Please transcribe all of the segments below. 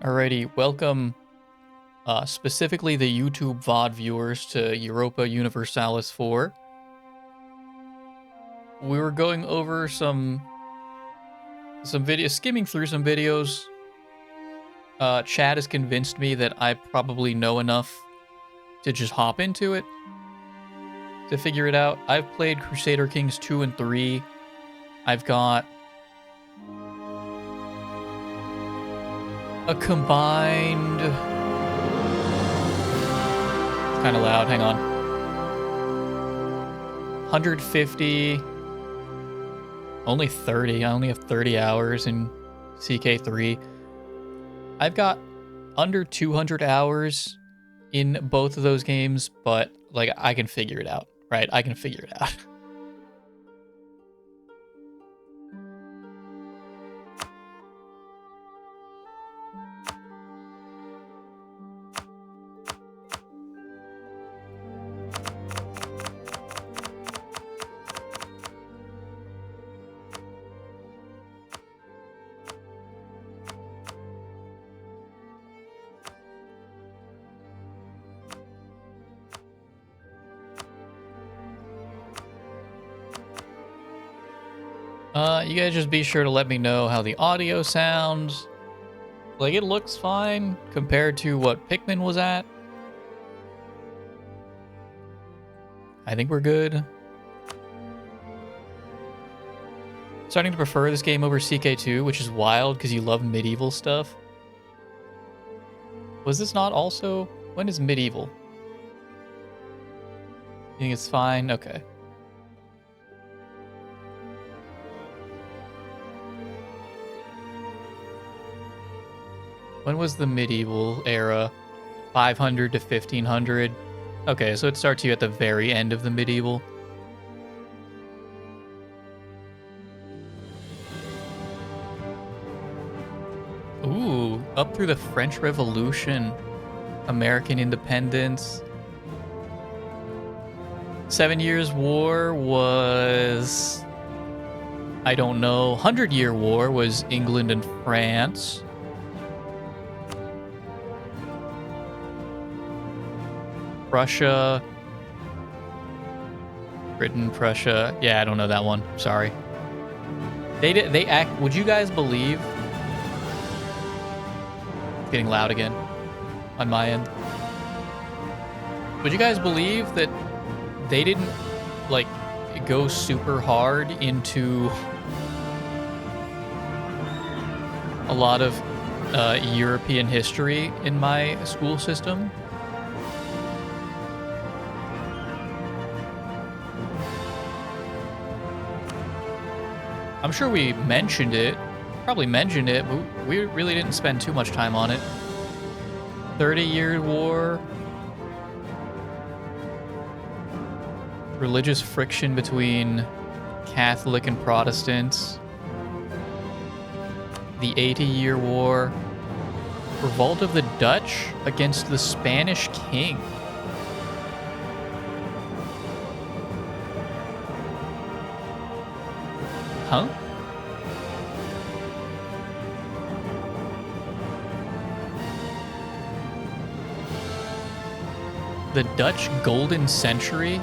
Alrighty, welcome specifically the YouTube VOD viewers to Europa Universalis IV. We were going over some videos, skimming through some videos. Chad has convinced me that I probably know enough to just hop into it, to figure it out. I've played Crusader Kings 2 and 3. I've got a combined... It's kind of loud, hang on. 150... Only 30. I only have 30 hours in CK3. I've got under 200 hours in both of those games, but, like, I can figure it out, right? I can figure it out. You guys just be sure to let me know how the audio sounds. Like, it looks fine compared to what Pikmin was at. I think we're good. Starting to prefer this game over CK2, which is wild because you love medieval stuff. Was this not also... When is medieval? You think it's fine? Okay. When was the medieval era? 500 to 1500? Okay, so it starts you at the very end of the medieval. Ooh, up through the French Revolution. American independence. 7 Years' War was... I don't know. 100-Year War was England and France. Russia, Britain, Prussia. Yeah, I don't know that one. Sorry. They act. Would you guys believe? It's getting loud again on my end. Would you guys believe that they didn't like go super hard into a lot of European history in my school system? I'm sure we mentioned it, probably mentioned it, but we really didn't spend too much time on it. 30-Year War. Religious friction between Catholic and Protestants. The 80-Year War. Revolt of the Dutch against the Spanish king. Huh? The Dutch Golden Century?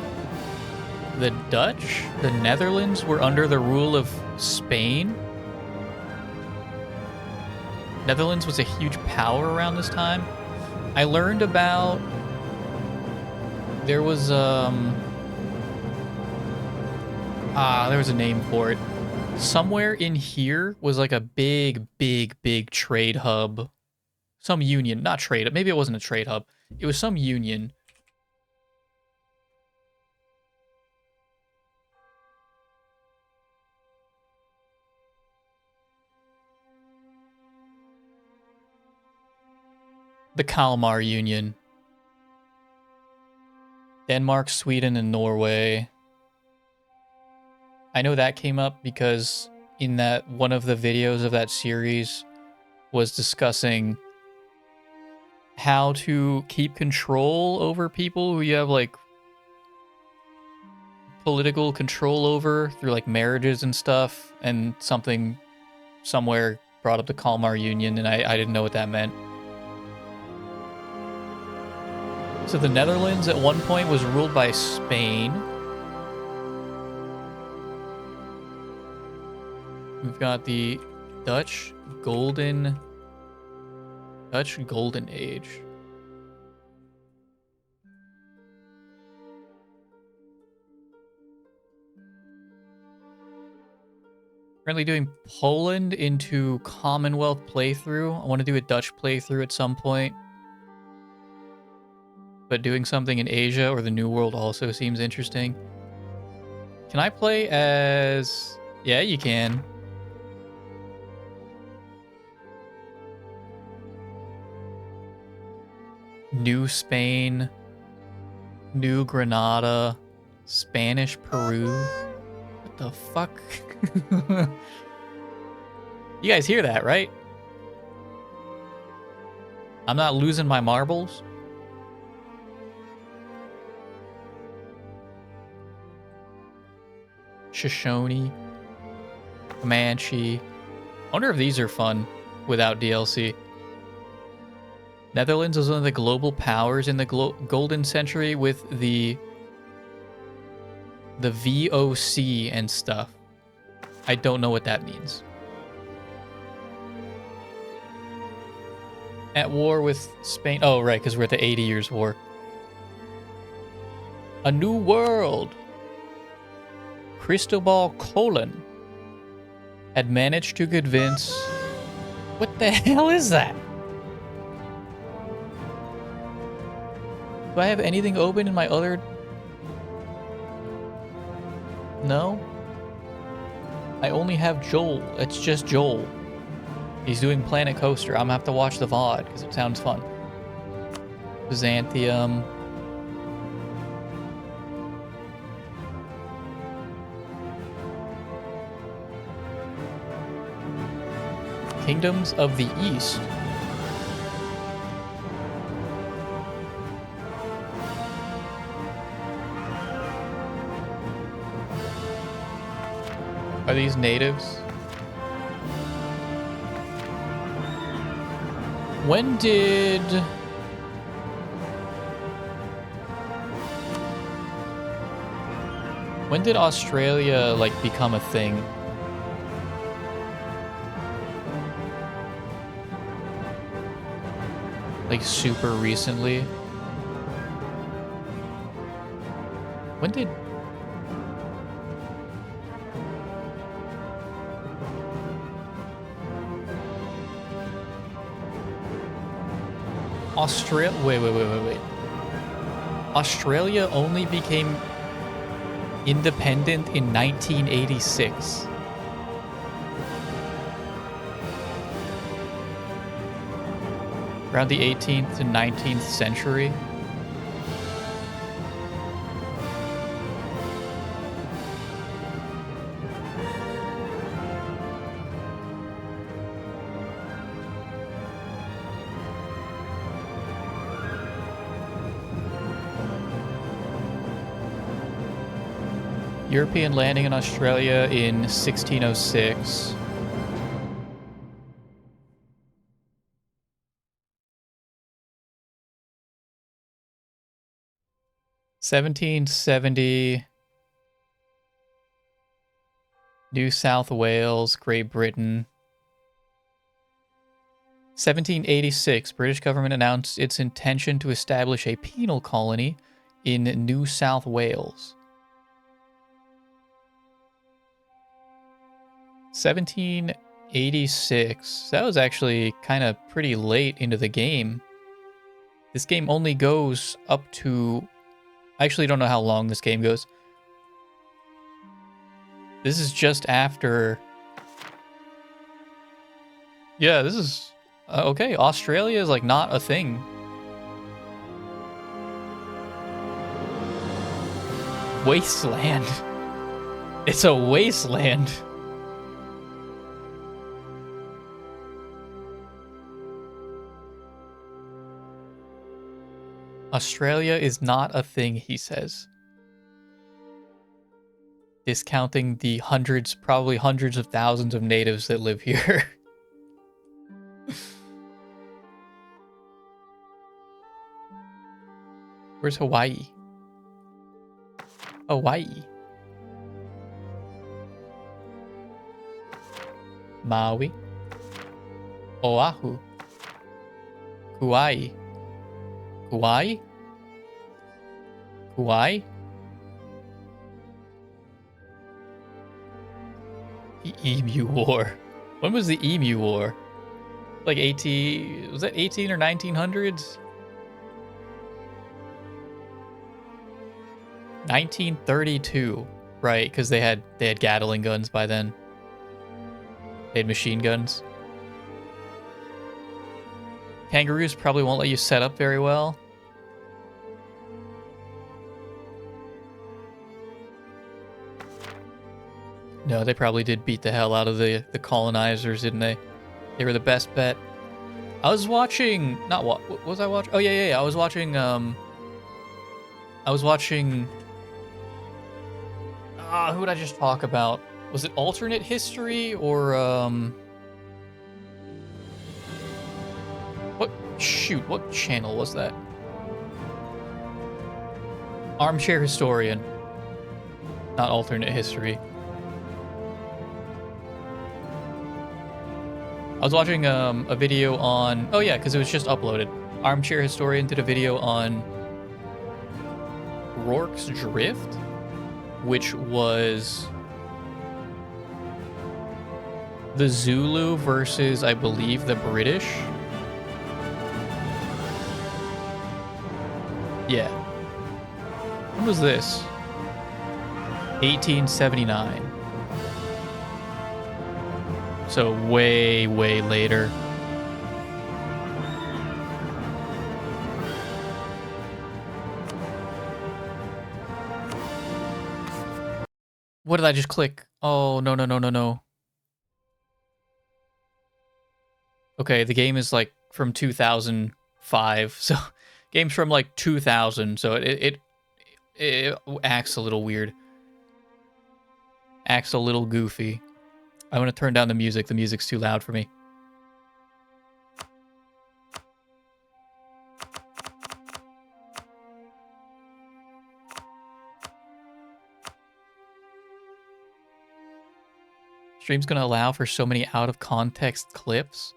The Dutch? The Netherlands were under the rule of Spain? Netherlands was a huge power around this time. I learned about... There was, there was a name for it. Somewhere in here was like a big trade hub. Some union, not trade hub. Maybe it wasn't a trade hub. It was some union. The Kalmar Union. Denmark, Sweden, and Norway. I know that came up because in that one of the videos of that series was discussing how to keep control over people who you have like political control over through like marriages and stuff, and something somewhere brought up the Kalmar Union, and I didn't know what that meant. So the Netherlands at one point was ruled by Spain. We've got the Dutch Golden Age. Currently doing Poland into Commonwealth playthrough. I want to do a Dutch playthrough at some point. But doing something in Asia or the New World also seems interesting. Can I play as... Yeah, you can. New Spain. New Granada. Spanish Peru. What the fuck? You guys hear that, right? I'm not losing my marbles. Shoshone. Comanche. I wonder if these are fun without DLC. Netherlands is one of the global powers in the Golden Century with the VOC and stuff. I don't know what that means. At war with Spain. Oh, right, because we're at the 80 Years' War. A New World. Cristobal Colon had managed to convince... What the hell is that? Do I have anything open in my other... No? I only have Joel. It's just Joel. He's doing Planet Coaster. I'm gonna have to watch the VOD because it sounds fun. Byzantium. Kingdoms of the East. Are these natives? When did... When did Australia, like, become a thing? Like, super recently? When did... Wait. Australia only became independent in 1986. Around the 18th to 19th century. European landing in Australia in 1606. (1770) New South Wales, Great Britain. 1786, British government announced its intention to establish a penal colony in New South Wales. 1786. That was actually kind of pretty late into the game. This game only goes up to... I actually don't know how long this game goes. This is just after... Yeah, this is... okay, Australia is like not a thing. Wasteland. It's a wasteland. Australia is not a thing, he says. Discounting the hundreds, probably hundreds of thousands of natives that live here. Where's Hawaii? Hawaii. Maui. Oahu. Kauai. Kauai? Kauai? The Emu War. When was the Emu War? Like 18... Was that 18 or 1900s? 1932. Right, because they had Gatling guns by then. They had machine guns. Kangaroos probably won't let you set up very well. No, they probably did beat the hell out of the colonizers, didn't they? They were the best bet. I was watching... Not what was I watching? Oh, yeah. I was watching... who would I just talk about? Was it alternate history or... What channel was that? Armchair Historian. Not alternate history. I was watching a video on... Oh yeah, because it was just uploaded. Armchair Historian did a video on Rorke's Drift, which was the Zulu versus, I believe, the British. Yeah. When was this? 1879. So way, way later. What did I just click? Oh, no. Okay, the game is like from 2005, so game's from like 2000, so it acts a little weird. Acts a little goofy. I want to turn down the music. The music's too loud for me. Stream's gonna allow for so many out of context clips.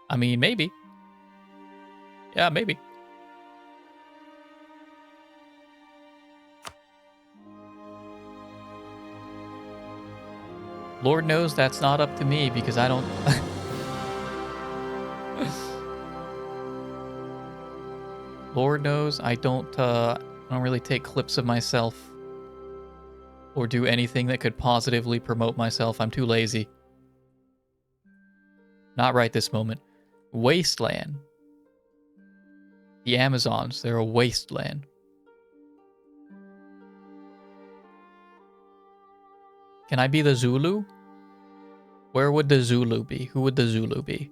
I mean, maybe. Yeah, maybe. Lord knows that's not up to me because I don't... Lord knows I don't really take clips of myself or do anything that could positively promote myself. I'm too lazy. Not right this moment. Wasteland. The Amazons, they're a wasteland. Can I be the Zulu? Where would the Zulu be? Who would the Zulu be?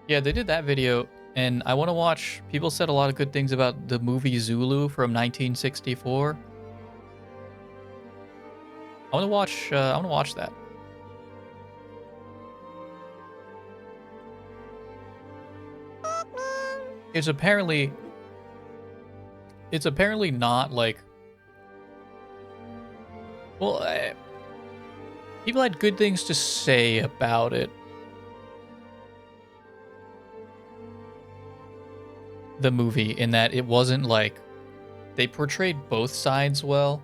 Yeah, they did that video, and I want to watch... People said a lot of good things about the movie Zulu from 1964. I want to watch that. It's apparently not like... Well, people had good things to say about it. The movie, in that it wasn't like... They portrayed both sides well.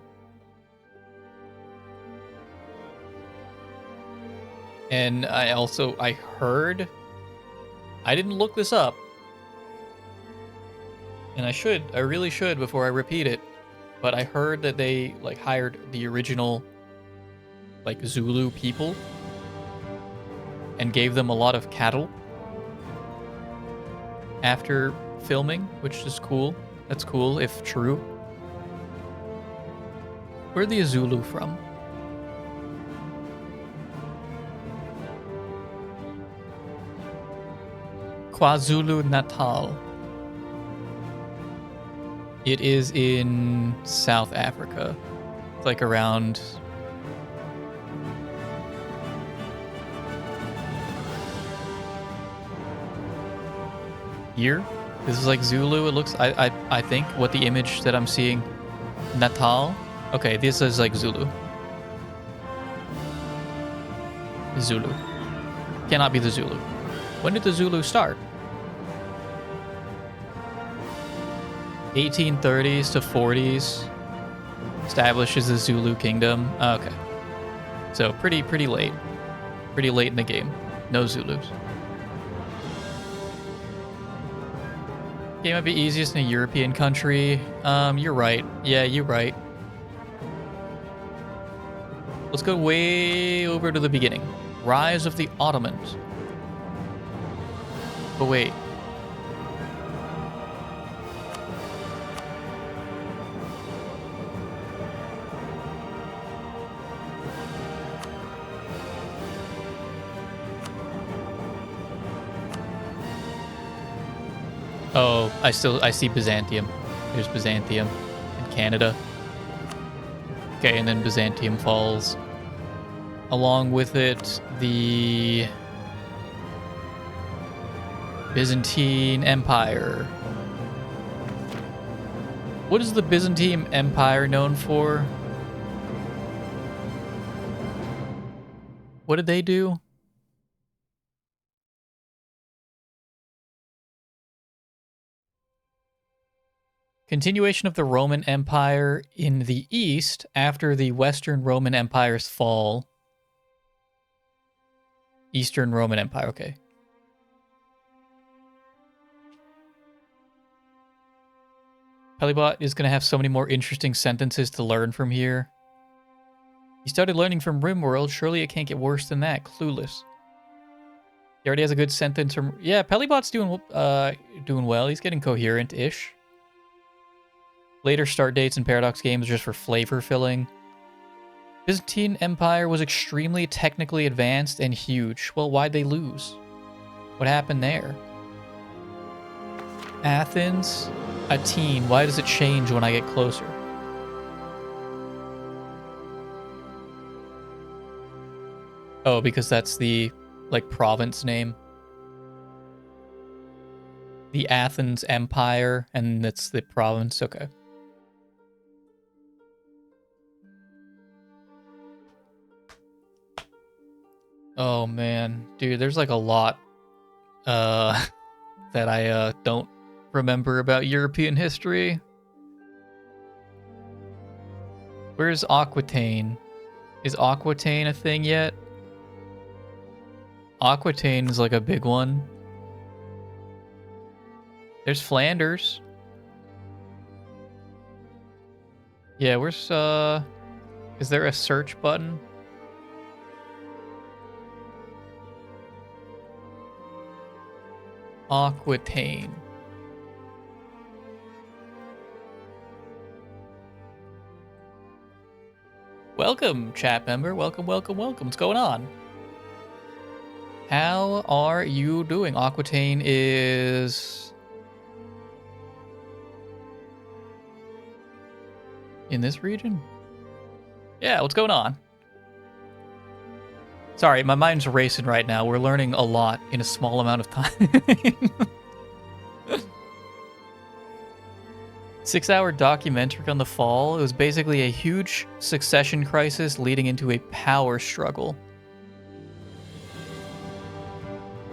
And I heard... I didn't look this up. And I really should before I repeat it. But I heard that they, like, hired the original, like, Zulu people and gave them a lot of cattle after filming, which is cool. That's cool, if true. Where are the Zulu from? KwaZulu-Natal. It is in South Africa. It's like around Here, this is like Zulu. It looks. I think what the image that I'm seeing. Natal. Okay, this is like Zulu. Zulu. Cannot be the Zulu. When did the Zulu start? 1830s to 40s. Establishes the Zulu kingdom. Okay. So pretty late. Pretty late in the game. No Zulus. Game might be easiest in a European country. You're right. Yeah, you're right. Let's go way over to the beginning. Rise of the Ottomans. But wait. Oh, I see Byzantium. There's Byzantium in Canada. Okay, and then Byzantium falls. Along with it, the Byzantine Empire. What is the Byzantine Empire known for? What did they do? Continuation of the Roman Empire in the East after the Western Roman Empire's fall. Eastern Roman Empire, okay. Pelibot is going to have so many more interesting sentences to learn from here. He started learning from RimWorld. Surely it can't get worse than that. Clueless. He already has a good sentence from... Yeah, Pelibot's doing well. He's getting coherent-ish. Later start dates in Paradox games just for flavor filling. Byzantine Empire was extremely technically advanced and huge. Well, why'd they lose? What happened there? Athens, Atene. Why does it change when I get closer? Oh, because that's the, like, province name. The Athens Empire, and that's the province. Okay. Oh, man. Dude, there's, like, a lot that I don't remember about European history. Where's Aquitaine? Is Aquitaine a thing yet? Aquitaine is like a big one. There's Flanders. Yeah, where's is there a search button? Aquitaine. Welcome, chat member. Welcome, welcome, welcome. What's going on? How are you doing? Aquitaine is in this region? Yeah, what's going on? Sorry, my mind's racing right now. We're learning a lot in a small amount of time. 6-hour documentary on the fall. It was basically a huge succession crisis leading into a power struggle.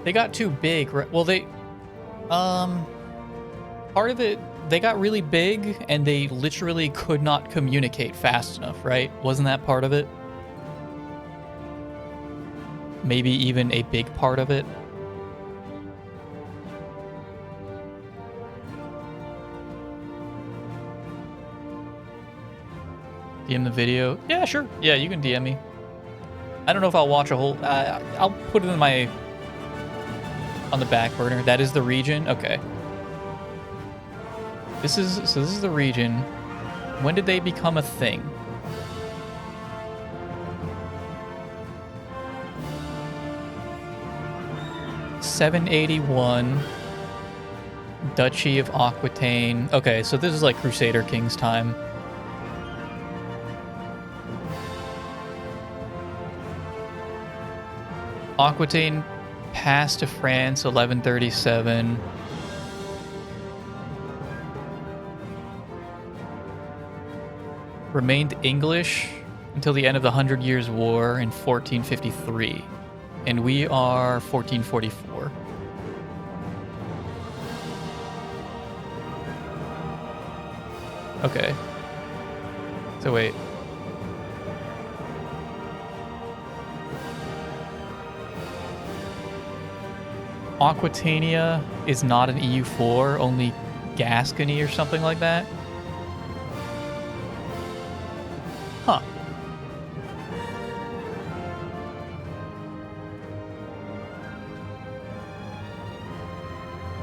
They got too big. Well, they... part of it, they got really big and they literally could not communicate fast enough, right? Wasn't that part of it? Maybe even a big part of it. DM the video? Yeah, sure. Yeah, you can DM me. I don't know if I'll watch a whole... I'll put it in my... on the back burner. That is the region? Okay. This is the region. When did they become a thing? (781) Duchy of Aquitaine. Okay, so this is like Crusader King's time. Aquitaine passed to France 1137. remained English until the end of the Hundred Years' War in 1453. And we are 1444. Okay. So wait. Aquitania is not an EU4, only Gascony or something like that? Huh.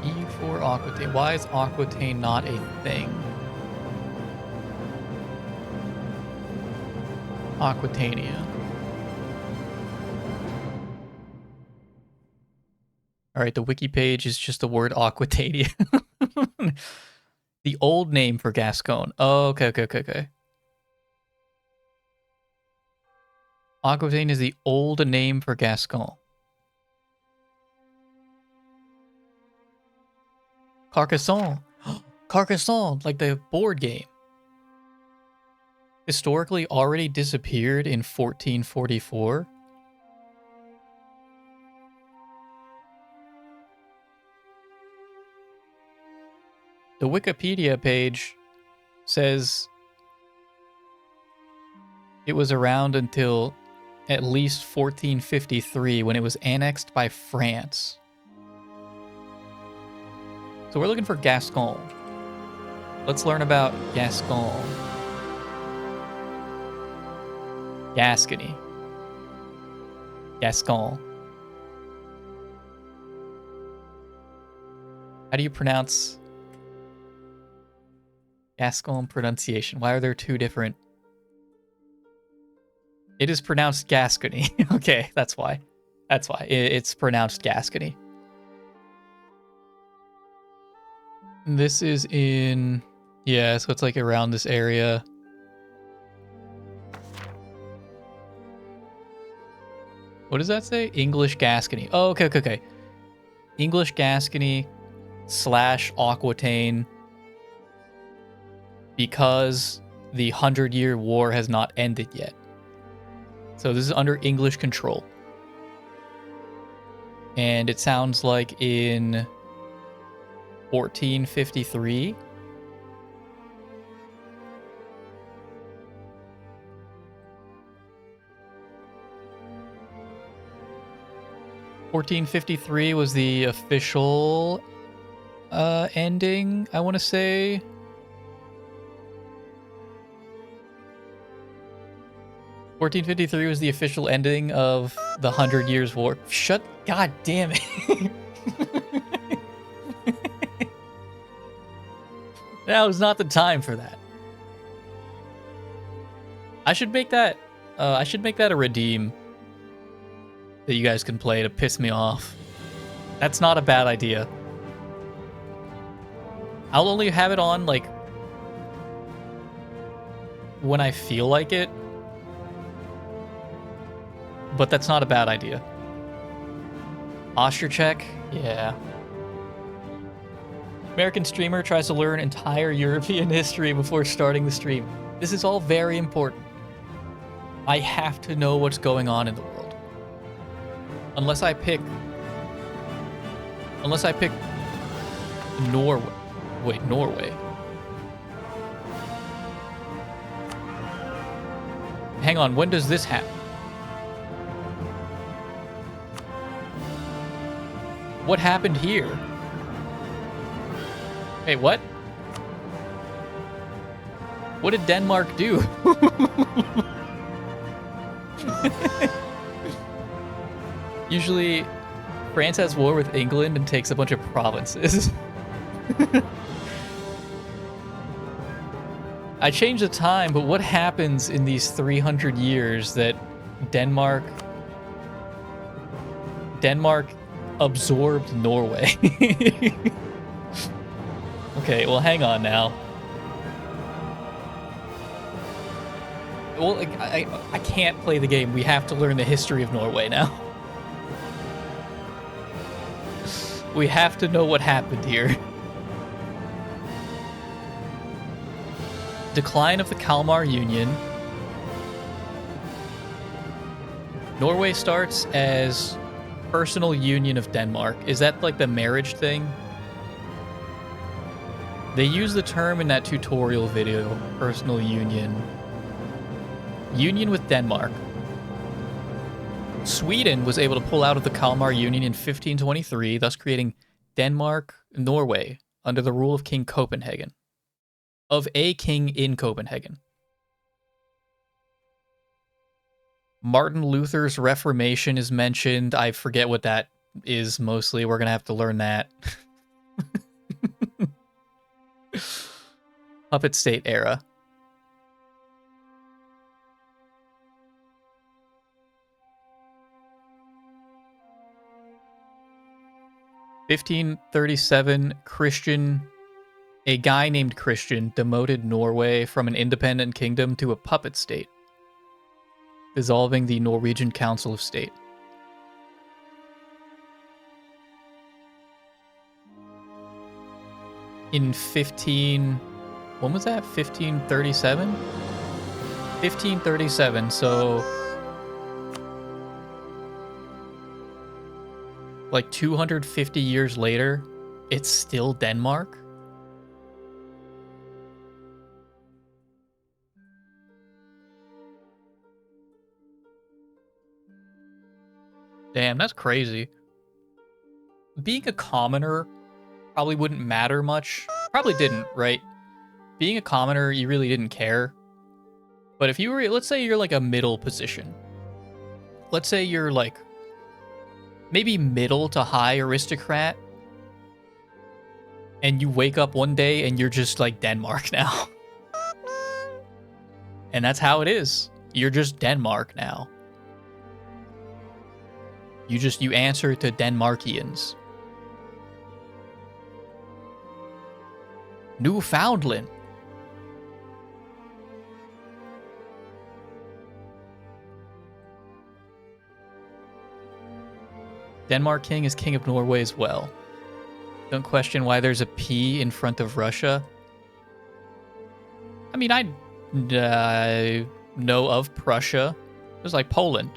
EU4 Aquitaine. Why is Aquitaine not a thing? Aquitania. Alright, the wiki page is just the word Aquitania. The old name for Gascon. Oh, okay. Aquitaine is the old name for Gascon. Carcassonne. Carcassonne, like the board game. Historically already disappeared in 1444. The Wikipedia page says it was around until at least 1453 when it was annexed by France. So we're looking for Gascon. Let's learn about Gascon. Gascony. Gascon. How do you pronounce Gascon pronunciation? Why are there two different? It is pronounced Gascony. Okay, that's why. That's why. It's pronounced Gascony. This is in... Yeah, so it's like around this area. What does that say? English Gascony. Oh, okay. English Gascony / Aquitaine, because the 100-Year War has not ended yet. So this is under English control. And it sounds like in 1453. (1453) was the official ending, I want to say. (1453) was the official ending of the 100 Years' War. Shut... God damn it. Now is not the time for that. I should make that... a redeem that you guys can play to piss me off. That's not a bad idea. I'll only have it on, like, when I feel like it. But that's not a bad idea. Ostracek? Yeah. American streamer tries to learn entire European history before starting the stream. This is all very important. I have to know what's going on in the world. Unless I pick Norway. Wait, Norway. Hang on, when does this happen? What happened here? Hey, what? What did Denmark do? Usually, France has war with England and takes a bunch of provinces. I changed the time, but what happens in these 300 years that Denmark absorbed Norway? Okay, well, hang on now. Well, like, I can't play the game. We have to learn the history of Norway now. We have to know what happened here. Decline of the Kalmar Union. Norway starts as personal union of Denmark. Is that like the marriage thing? They use the term in that tutorial video, personal union. Union with Denmark. Sweden was able to pull out of the Kalmar Union in 1523, thus creating Denmark-Norway under the rule of King Copenhagen. Of a king in Copenhagen. Martin Luther's Reformation is mentioned. I forget what that is mostly. We're going to have to learn that. Puppet State era. (1537) a guy named Christian demoted Norway from an independent kingdom to a puppet state, dissolving the Norwegian Council of State. In when was that? 1537? 1537, so like 250 years later, it's still Denmark? Damn, that's crazy. Being a commoner probably wouldn't matter much. Probably didn't, right? Being a commoner, you really didn't care. But if you were, let's say you're like a middle position. Let's say you're like maybe middle to high aristocrat. And you wake up one day and you're just like Denmark now. And that's how it is. You're just Denmark now. You answer to Denmarkians. Newfoundland. Denmark king is king of Norway as well. Don't question why there's a P in front of Russia. I mean, I know of Prussia. It was like Poland.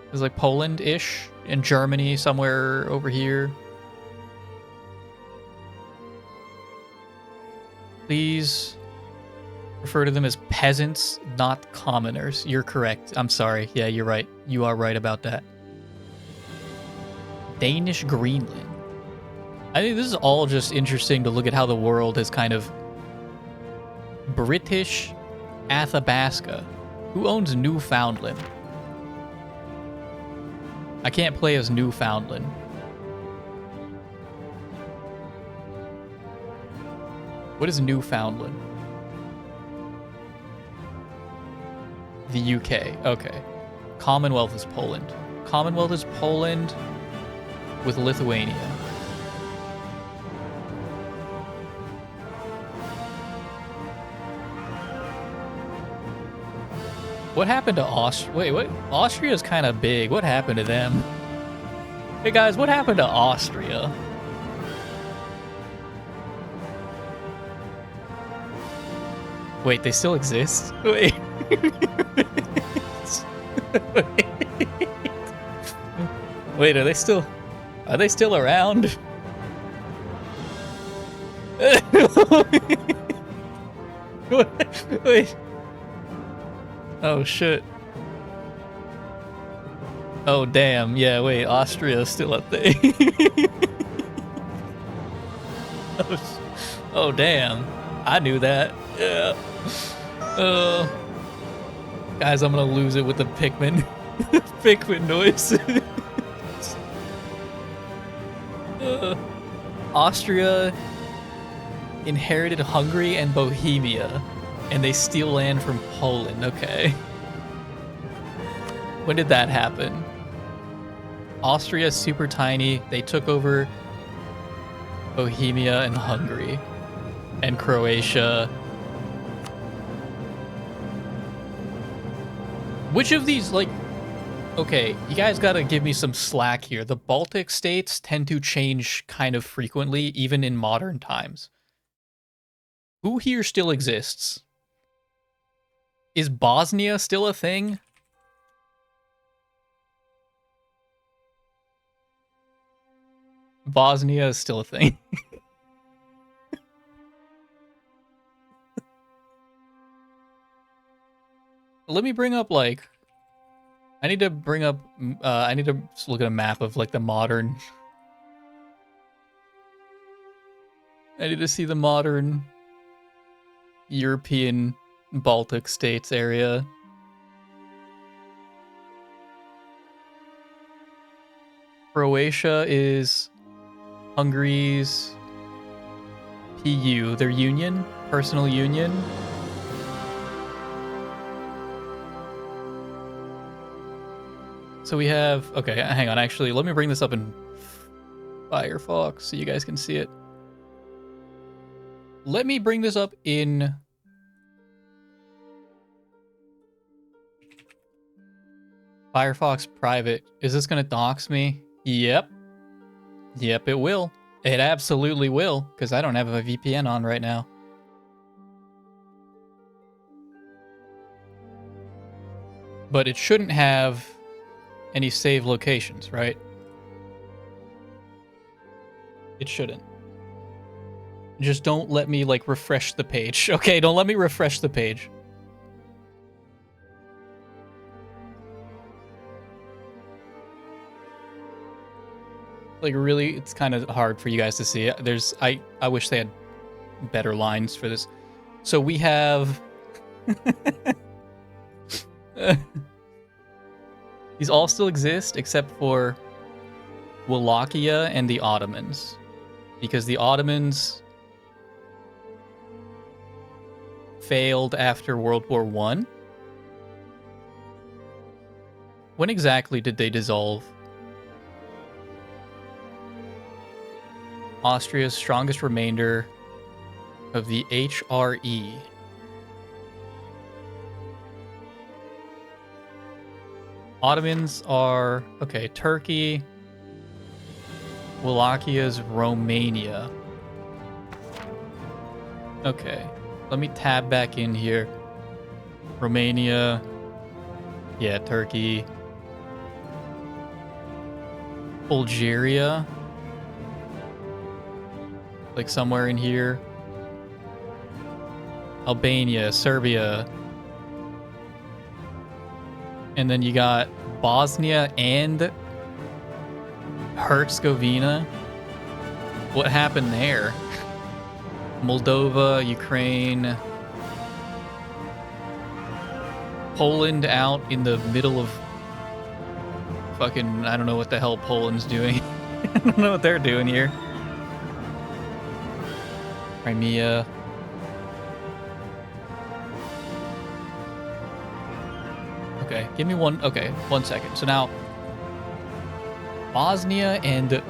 It was like Poland-ish, and Germany somewhere over here. Please refer to them as peasants, not commoners. You're correct. I'm sorry. Yeah, you're right. You are right about that. Danish Greenland. I think this is all just interesting to look at how the world has kind of... British Athabasca. Who owns Newfoundland? I can't play as Newfoundland. What is Newfoundland? The UK. Okay. Commonwealth is Poland. Commonwealth is Poland with Lithuania. What happened to Austria? Wait, what? Austria's kind of big. What happened to them? Hey guys, what happened to Austria? Wait, they still exist? Wait. Wait, are they still around? Wait. Oh shit. Oh damn, yeah, wait, Austria's still a thing. Oh damn. I knew that. Yeah. Guys, I'm gonna lose it with the Pikmin. Pikmin noise. Austria inherited Hungary and Bohemia, and they steal land from Poland. Okay. When did that happen? Austria's super tiny. They took over Bohemia and Hungary and Croatia. Which of these, like, okay, you guys gotta give me some slack here. The Baltic states tend to change kind of frequently, even in modern times. Who here still exists? Is Bosnia still a thing? Bosnia is still a thing. Let me bring up, like... I need to bring up... I need to look at a map of, like, the modern... I need to see the modern European Baltic states area. Croatia is Hungary's PU, their union, personal union. So we have, okay, hang on, actually, let me bring this up in Firefox so you guys can see it. Let me bring this up in Firefox private. Is this gonna dox me? Yep. Yep, it will. It absolutely will, because I don't have a VPN on right now. But it shouldn't have any save locations, right? It shouldn't. Just don't let me, like, refresh the page. Okay, don't let me refresh the page. Like, really, it's kind of hard for you guys to see. I wish they had better lines for this. So we have... These all still exist, except for Wallachia and the Ottomans. Because the Ottomans failed after World War I. When exactly did they dissolve? Austria's strongest remainder of the HRE. Ottomans are, okay, Turkey. Wallachia's Romania. Okay, let me tab back in here. Romania. Yeah, Turkey. Bulgaria. Like somewhere in here. Albania, Serbia. And then you got Bosnia and Herzegovina. What happened there? Moldova, Ukraine. Poland out in the middle of fucking, I don't know what the hell Poland's doing. I don't know what they're doing here. Crimea. Okay, give me one. Okay, 1 second. So now, Bosnia and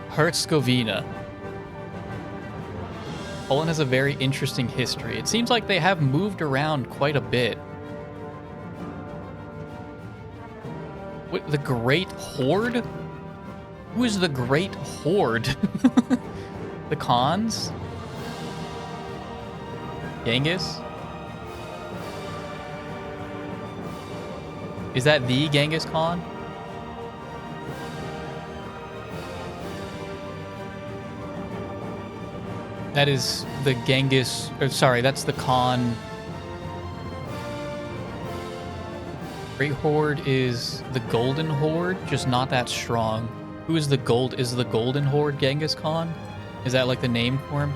Herzegovina. Poland has a very interesting history. It seems like they have moved around quite a bit. What, the Great Horde? Who is the Great Horde? The Khans? Genghis? Is that the Genghis Khan? That is the Genghis... Or sorry, that's the Khan. Great Horde is the Golden Horde, just not that strong. Who is the gold? Is the Golden Horde Genghis Khan? Is that like the name for him?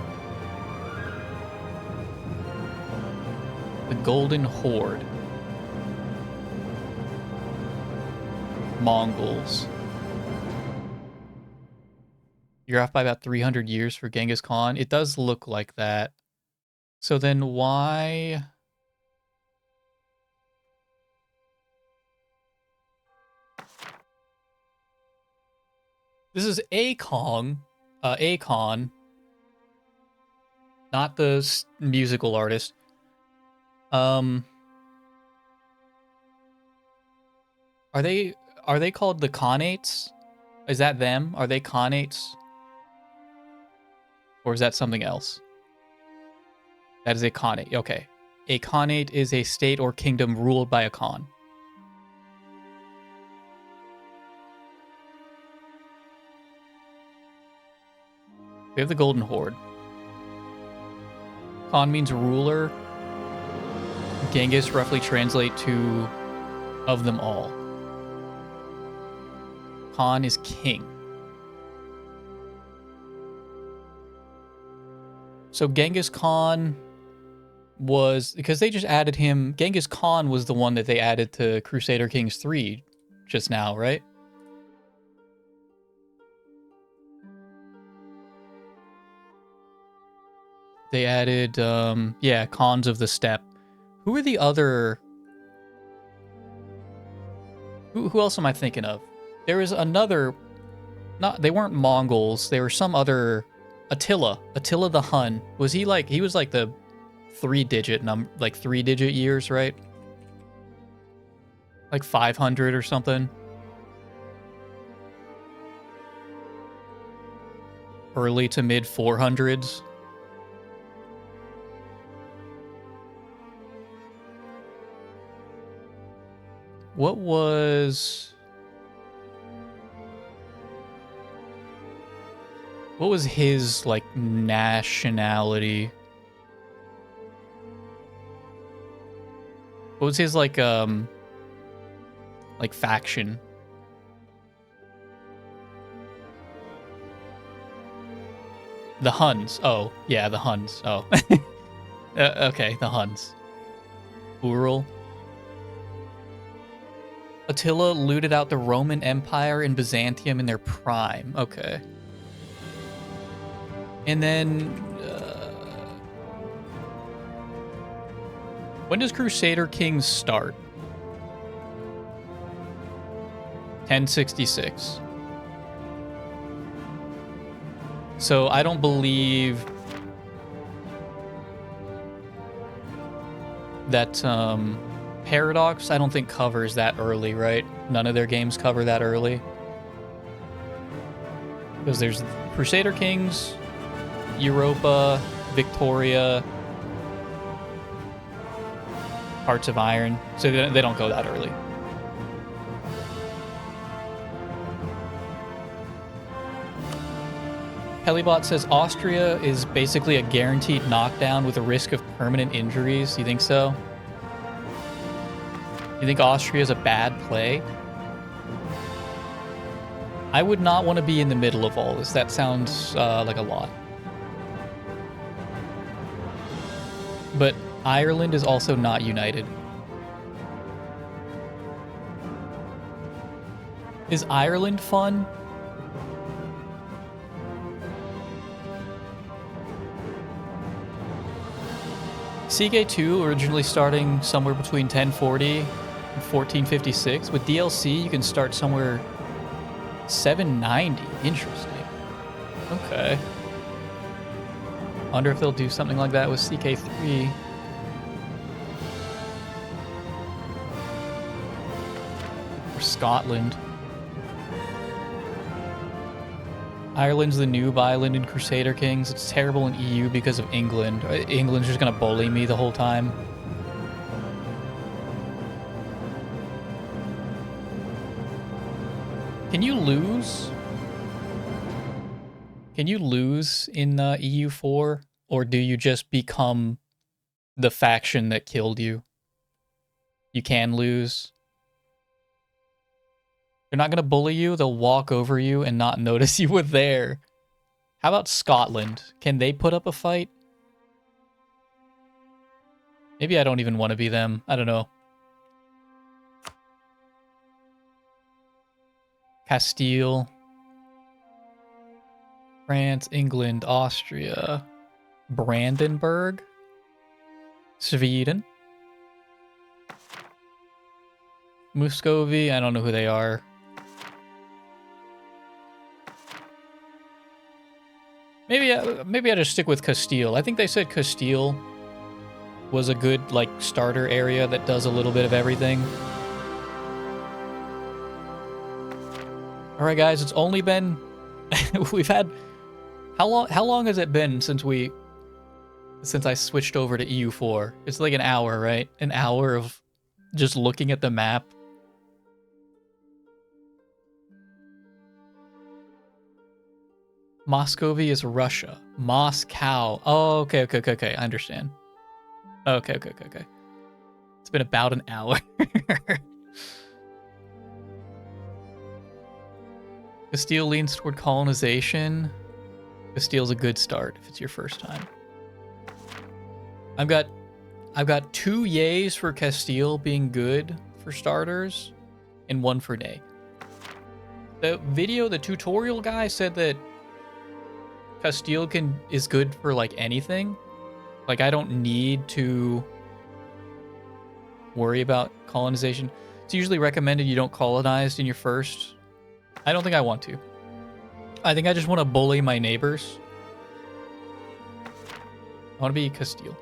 The Golden Horde. Mongols. You're off by about 300 years for Genghis Khan. It does look like that. So then why... This is Akon, not the musical artist. Are they called the Khanates? Is that them? Are they Khanates? Or is that something else? That is a Khanate. Okay. A Khanate is a state or kingdom ruled by a Khan. We have the Golden Horde. Khan means ruler. Genghis roughly translate to of them all. Khan is king. So Genghis Khan was, because they just added him, Genghis Khan was the one that they added to Crusader Kings 3 just now, right? They added, yeah, Khans of the Steppe. Who are the other... Who else am I thinking of? There was another... Not, they weren't Mongols. They were some other... Attila the Hun. Was he like... He was like the 3-digit number... Like 3-digit years, right? Like 500 or something. Early to mid 400s. What was his, like, nationality? What was his, like faction? The Huns. Oh, yeah, the Huns. Oh. Okay, the Huns. Ural. Attila looted out the Roman Empire and Byzantium in their prime. Okay. And then... when does Crusader Kings start? 1066. So I don't believe that Paradox, I don't think covers that early, right? None of their games cover that early. Because there's Crusader Kings, Europa, Victoria, Hearts of Iron. So they don't go that early. Helibot says Austria is basically a guaranteed knockdown with a risk of permanent injuries. You think so? You think Austria is a bad play? I would not want to be in the middle of all this. That sounds like a lot. But Ireland is also not united. Is Ireland fun? CK2 originally starting somewhere between 1040 and 1456. With DLC, you can start somewhere 790. Interesting. Okay. Wonder if they'll do something like that with CK3. Or Scotland. Ireland's the noob island in Crusader Kings. It's terrible in EU because of England. England's just gonna bully me the whole time. Can you lose? Can you lose in EU4? Or do you just become the faction that killed you? You can lose. They're not going to bully you. They'll walk over you and not notice you were there. How about Scotland? Can they put up a fight? Maybe I don't even want to be them. I don't know. Castile. France, England, Austria. Brandenburg. Sweden. Muscovy. I don't know who they are. Maybe I just stick with Castile. I think they said Castile was a good, like, starter area that does a little bit of everything. All right, guys, it's only been we've had how long has it been since we since I switched over to EU4. It's like an hour, right? An hour of just looking at the map. Moscovy is Russia. Moscow. Oh, okay. I understand. Okay. It's been about an hour. Castile leans toward colonization. Castile's a good start if it's your first time. I've got 2 yays for Castile being good for starters, and 1 for nay. The tutorial guy said that Castile is good for like anything. Like I don't need to worry about colonization. It's usually recommended you don't colonize in your first. I don't think I want to. I think I just want to bully my neighbors. I want to be Castile.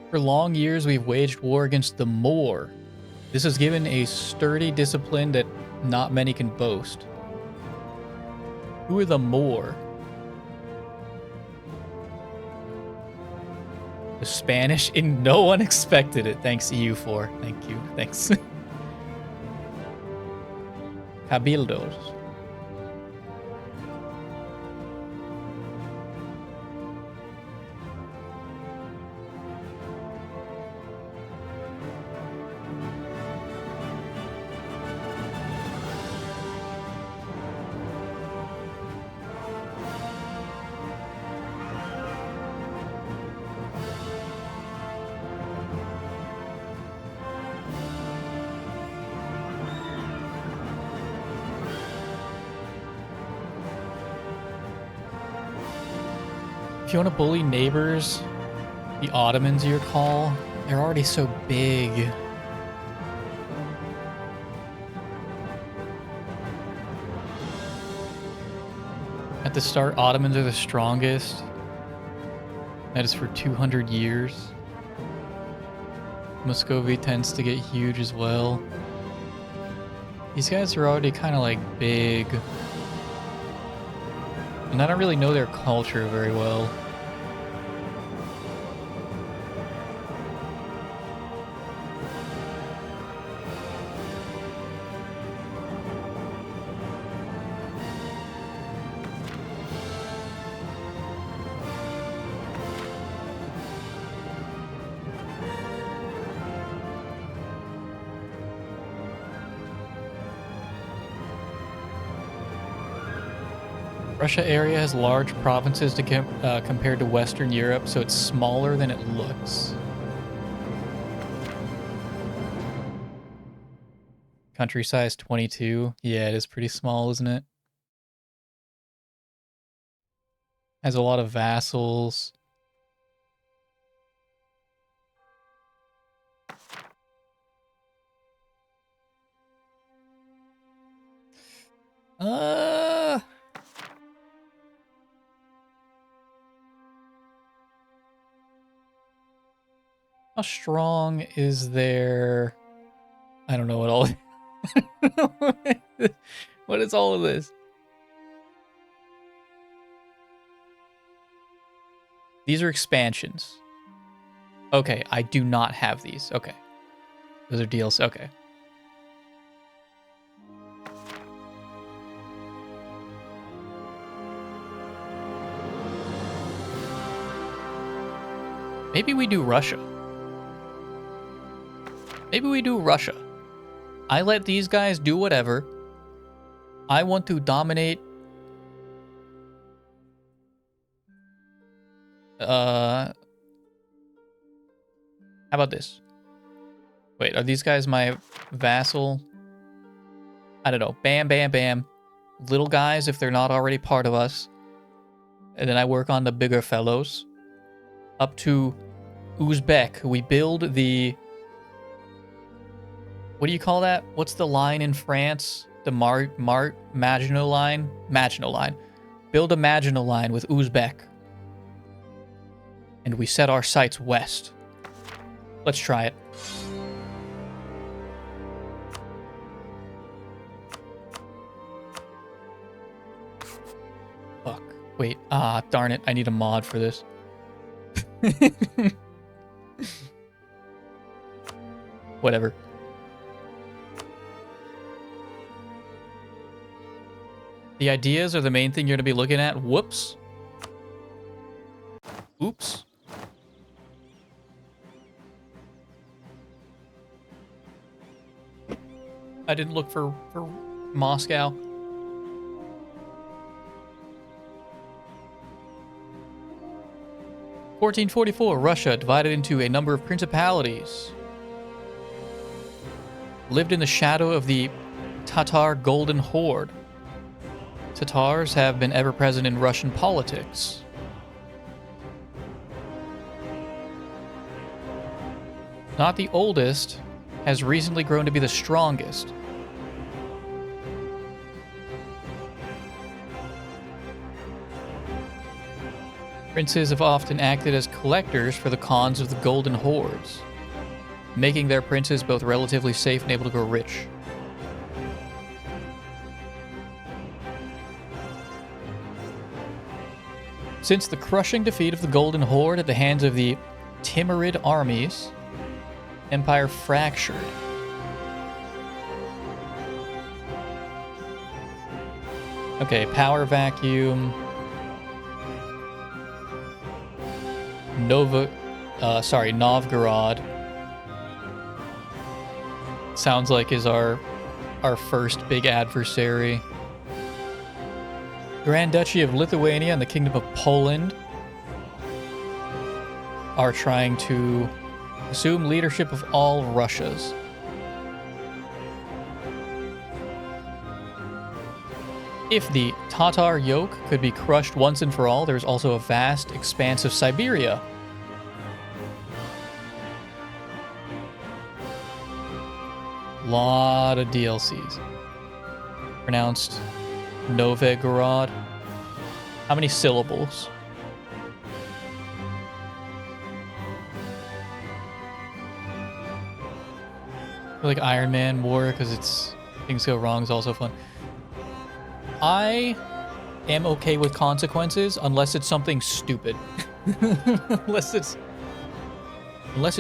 For long years, we've waged war against the Moor. This has given a sturdy discipline that not many can boast. Who are the Moor? The Spanish, and no one expected it. Thanks, EU4. Thank you. Thanks. Cabildos. If you want to bully neighbors, the Ottomans your call. They're already so big. At the start, Ottomans are the strongest. That is for 200 years. Muscovy tends to get huge as well. These guys are already kind of like big. And I don't really know their culture very well. Russia area has large provinces compared to Western Europe, so it's smaller than it looks. Country size 22. Yeah, it is pretty small, isn't it? Has a lot of vassals. How strong is their... I don't know what all... What is all of this? These are expansions. Okay, I do not have these. Okay. Those are deals. Okay. Maybe we do Russia. Maybe we do Russia. I let these guys do whatever. I want to dominate. How about this? Wait, are these guys my vassal? I don't know. Bam, bam, bam. Little guys, if they're not already part of us. And then I work on the bigger fellows. Up to Uzbek. We build the What do you call that? What's the line in France? The Maginot Line? Maginot Line. Build a Maginot Line with Uzbek. And we set our sights west. Let's try it. Fuck. Wait. Ah, darn it. I need a mod for this. Whatever. The ideas are the main thing you're going to be looking at. Whoops. Oops. I didn't look for Moscow. 1444, Russia divided into a number of principalities. Lived in the shadow of the Tatar Golden Horde. Tatars have been ever present in Russian politics. Not the oldest, has recently grown to be the strongest. Princes have often acted as collectors for the khans of the Golden Hordes, making their princes both relatively safe and able to grow rich. Since the crushing defeat of the Golden Horde at the hands of the Timurid armies, Empire fractured. Okay, power vacuum. Novgorod. Sounds like is our first big adversary. Grand Duchy of Lithuania and the Kingdom of Poland are trying to assume leadership of all Russias. If the Tatar yoke could be crushed once and for all, there's also a vast expanse of Siberia. Lot of DLCs. Pronounced Novgorod. How many syllables? I feel like Iron Man more because it's things go wrong is also fun. I am okay with consequences unless it's something stupid. unless it's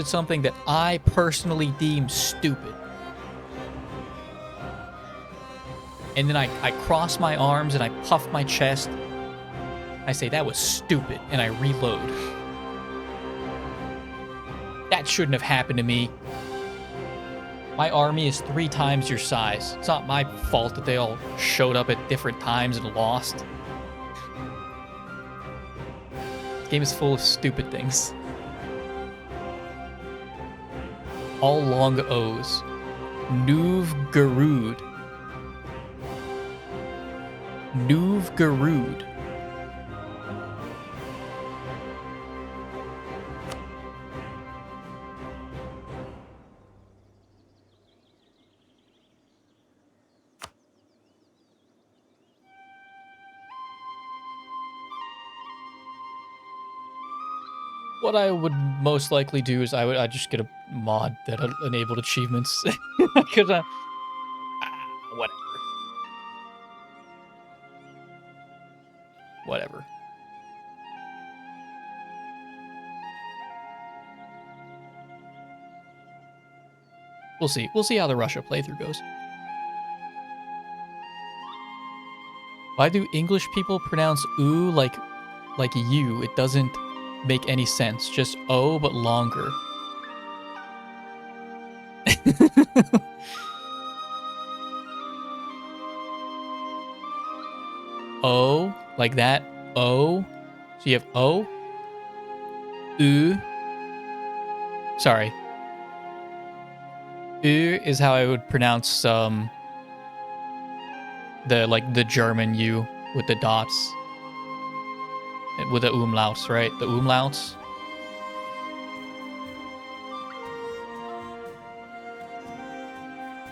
something that I personally deem stupid. And then I cross my arms and I puff my chest. I say, that was stupid, and I reload. That shouldn't have happened to me. My army is 3 times your size. It's not my fault that they all showed up at different times and lost. This game is full of stupid things. All long O's. Novgorod. Novgorod. What I would most likely do is I'd just get a mod that enabled achievements. Because whatever. Whatever. We'll see. We'll see how the Russia playthrough goes. Why do English people pronounce "oo" like "you"? It doesn't make any sense. Just "o" but longer. O, like that. O. So you have O. U. Sorry. U is how I would pronounce the German U with the dots. With the umlauts, right? The umlauts.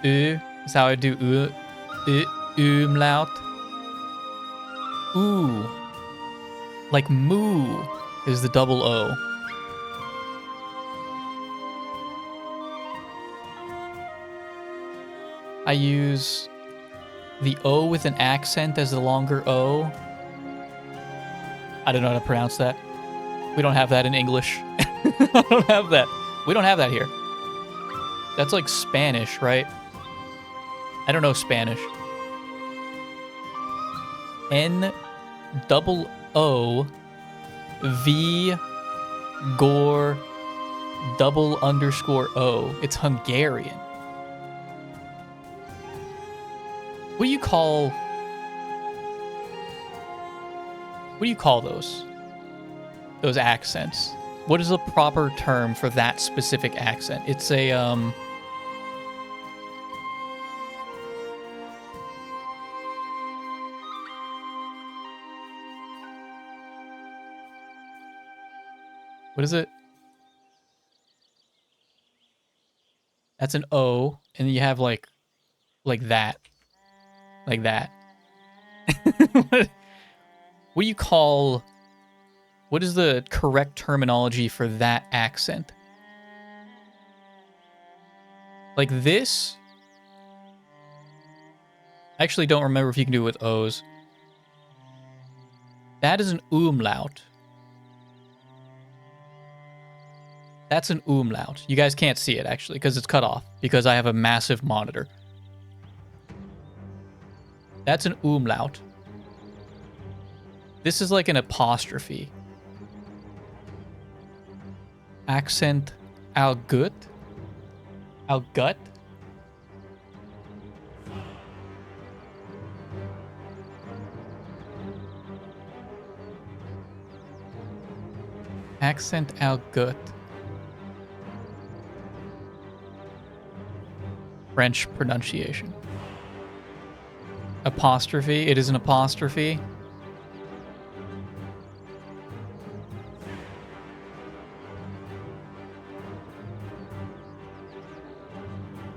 is how I do umlaut. Ooh. Like moo is the double O. I use the O with an accent as the longer O. I don't know how to pronounce that. We don't have that in English. I don't have that. We don't have that here. That's like Spanish, right? I don't know Spanish. N double O V Gore double underscore O. It's Hungarian. What do you call those? Those accents. What is the proper term for that specific accent? It's a what is it? That's an O, and then you have like that. Like that. What do you call... What is the correct terminology for that accent? Like this? I actually don't remember if you can do it with O's. That is an umlaut. That's an umlaut. You guys can't see it, actually, because it's cut off, because I have a massive monitor. That's an umlaut. This is like an apostrophe. Accent algut. Algut. Accent algut. French pronunciation. Apostrophe. It is an apostrophe.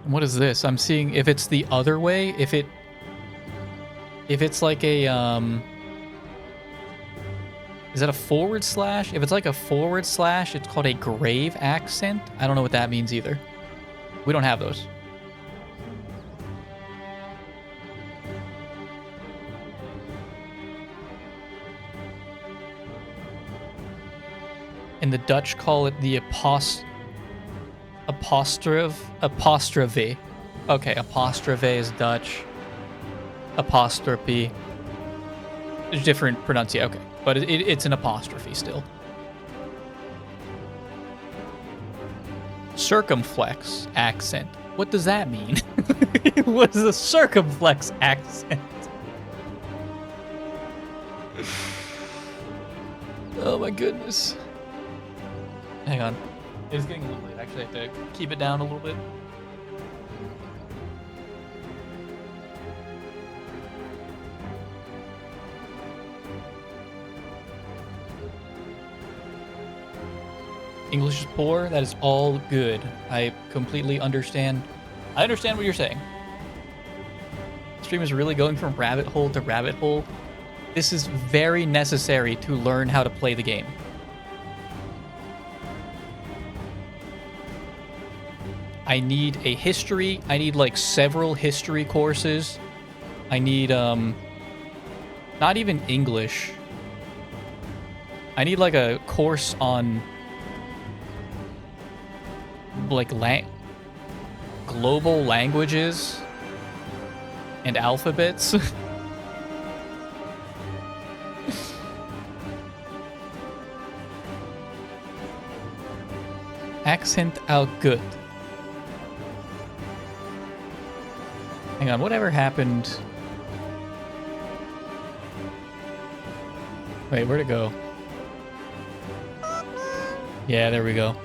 What is this? I'm seeing if it's the other way, if it's like a is that a forward slash? If it's like a forward slash, it's called a grave accent. I don't know what that means either. We don't have those. And the Dutch call it the apostrophe. Okay, apostrophe is Dutch. Apostrophe. There's different pronunciation. Okay, but it's an apostrophe still. Circumflex accent. What does that mean? What is a circumflex accent? Oh my goodness. Hang on. It's getting a little late. Actually, I have to keep it down a little bit. English is poor. That is all good. I completely understand. I understand what you're saying. The stream is really going from rabbit hole to rabbit hole. This is very necessary to learn how to play the game. I need a history. I need like several history courses. I need not even English. I need like a course on like global languages and alphabets. Accent al gut. Hang on, whatever happened? Wait, where'd it go? Yeah, there we go.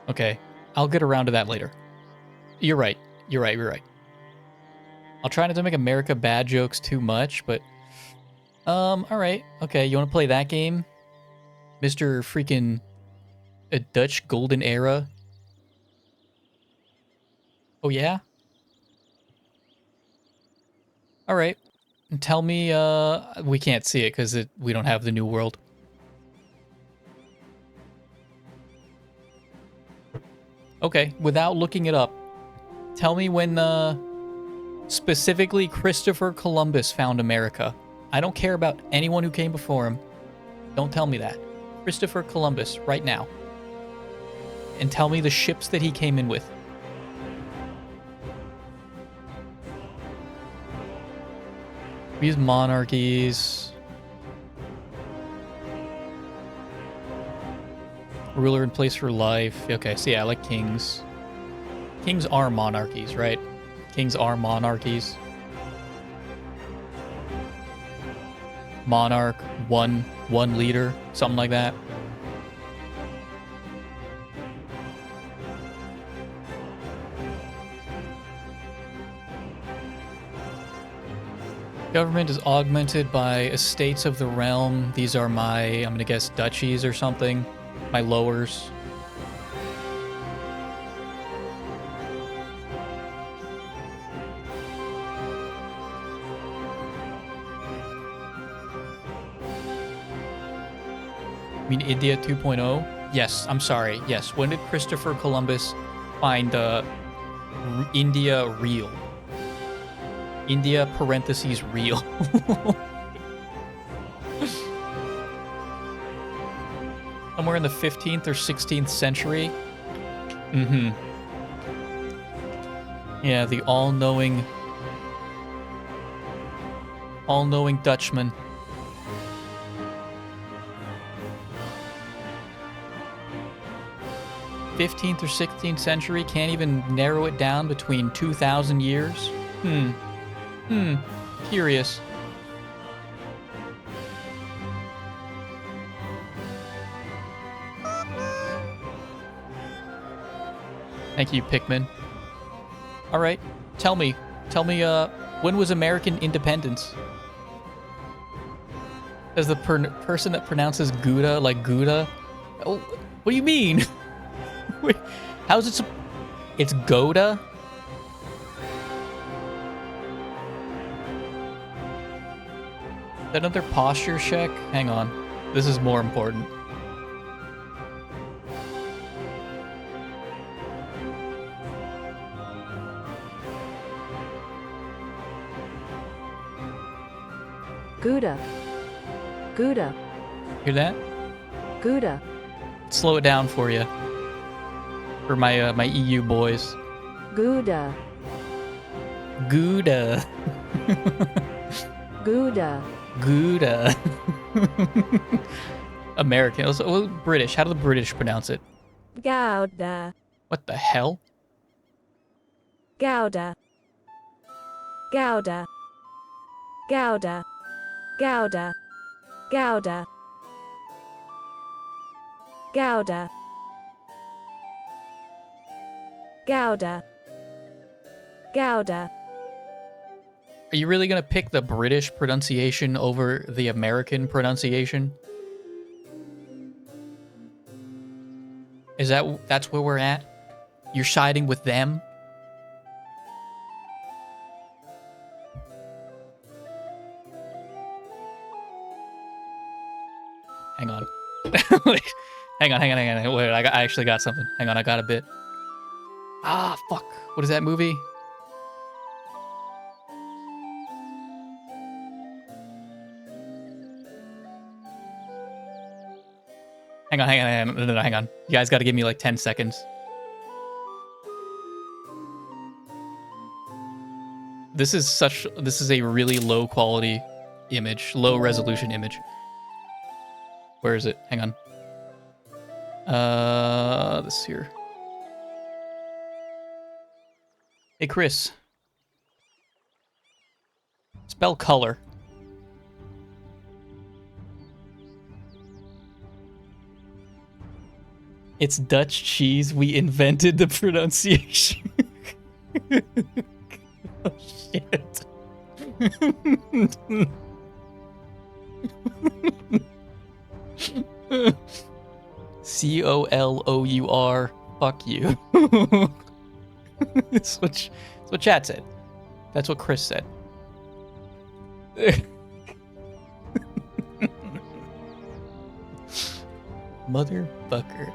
Okay, I'll get around to that later. You're right. You're right. I'll try not to make America bad jokes too much, but... alright. Okay, you want to play that game? Mr. freaking... A Dutch golden era? Oh, yeah? Alright. Tell me, we can't see it because we don't have the New World. Okay, without looking it up, tell me when, specifically Christopher Columbus found America. I don't care about anyone who came before him. Don't tell me that. Christopher Columbus, right now. And tell me the ships that he came in with. These monarchies. Ruler in place for life. Okay, so yeah, I like kings. Kings are monarchies, right? Kings are monarchies. Monarch, one leader, something like that. Government is augmented by estates of the realm. These are my, I'm gonna guess, duchies or something. My lowers. You mean India 2.0? Yes, I'm sorry. Yes, when did Christopher Columbus find India real? India parentheses real. Somewhere in the 15th or 16th century. Mm-hmm. Yeah, the all-knowing Dutchman. 15th or 16th century, can't even narrow it down between 2,000 years? Curious. Thank you, Pikmin. Alright, tell me, when was American independence? As the person that pronounces Gouda like Gouda? Oh, what do you mean? Wait, how's it it's Gouda? Is that another posture check? Hang on. This is more important. Gouda. Gouda. Hear that? Gouda. Slow it down for you. For my my EU boys. Gouda. Gouda. Gouda. Gouda. American. Well, British. How do the British pronounce it? Gouda. What the hell? Gouda. Gouda. Gouda. Gouda. Gouda. Gouda. Gouda. Gouda. Are you really gonna pick the British pronunciation over the American pronunciation? Is that's where we're at? You're siding with them? Hang on. Wait, hang on. Wait, I actually got something. Hang on, I got a bit. Ah, fuck. What is that movie? Hang on. No, hang on. You guys got to give me like 10 seconds. This is a really low quality image, low resolution image. Where is it? Hang on. This here. Hey, Chris. Spell color. It's Dutch cheese. We invented the pronunciation. Oh, shit. C-O-L-O-U-R. Fuck you. That's what chat said. That's what Chris said. Motherfucker.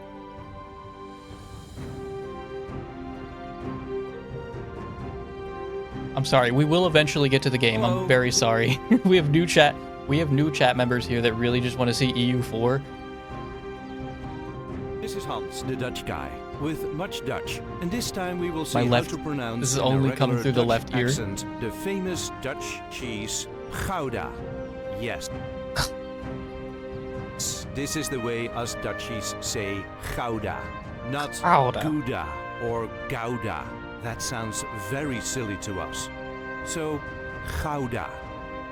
I'm sorry. We will eventually get to the game. I'm very sorry. We have new chat members here that really just want to see EU4. This is Hans, the Dutch guy, with much Dutch, and this time we will see My left- how to pronounce this is in a only coming regular through the Dutch left ear. accent, the famous Dutch cheese Gouda. Yes. This is the way us Dutchies say Gouda, not Gouda. Gouda or Gouda. That sounds very silly to us. So, Gouda.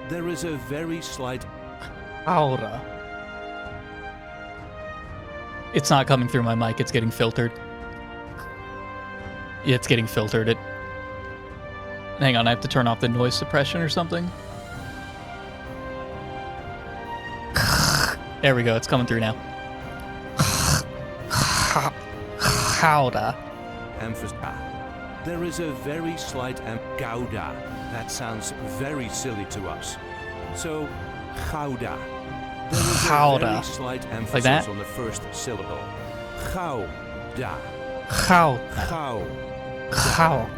There is a very slight Aura. It's not coming through my mic. It's getting filtered. Yeah, it's getting filtered. Hang on, I have to turn off the noise suppression or something. There we go. It's coming through now. Gouda. emphasis. There is a very slight Gouda. That sounds very silly to us. So, Gouda. There is a Gouda. very slight emphasis Like that? on the first syllable. Gouda. Gouda. Gouda. Gouda.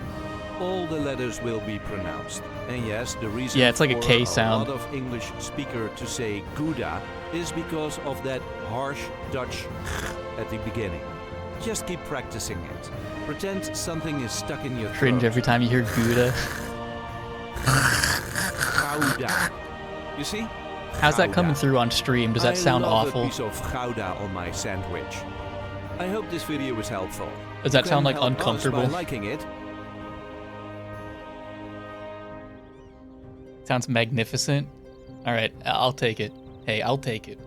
All the letters will be pronounced. And yes, the reason Yeah, it's like a for K sound. a lot of English speaker to say Gouda is because of that harsh Dutch at the beginning. Just keep practicing it. Pretend something is stuck in your throat. Cringe every time you hear Gouda. Gouda. You see? How's that coming Gouda. through on stream? Does that sound I love awful? a piece of Gouda on my sandwich. I hope this video was helpful. Does that You sound can like help us uncomfortable? by liking it. Sounds magnificent. All right, I'll take it. Hey, I'll take it.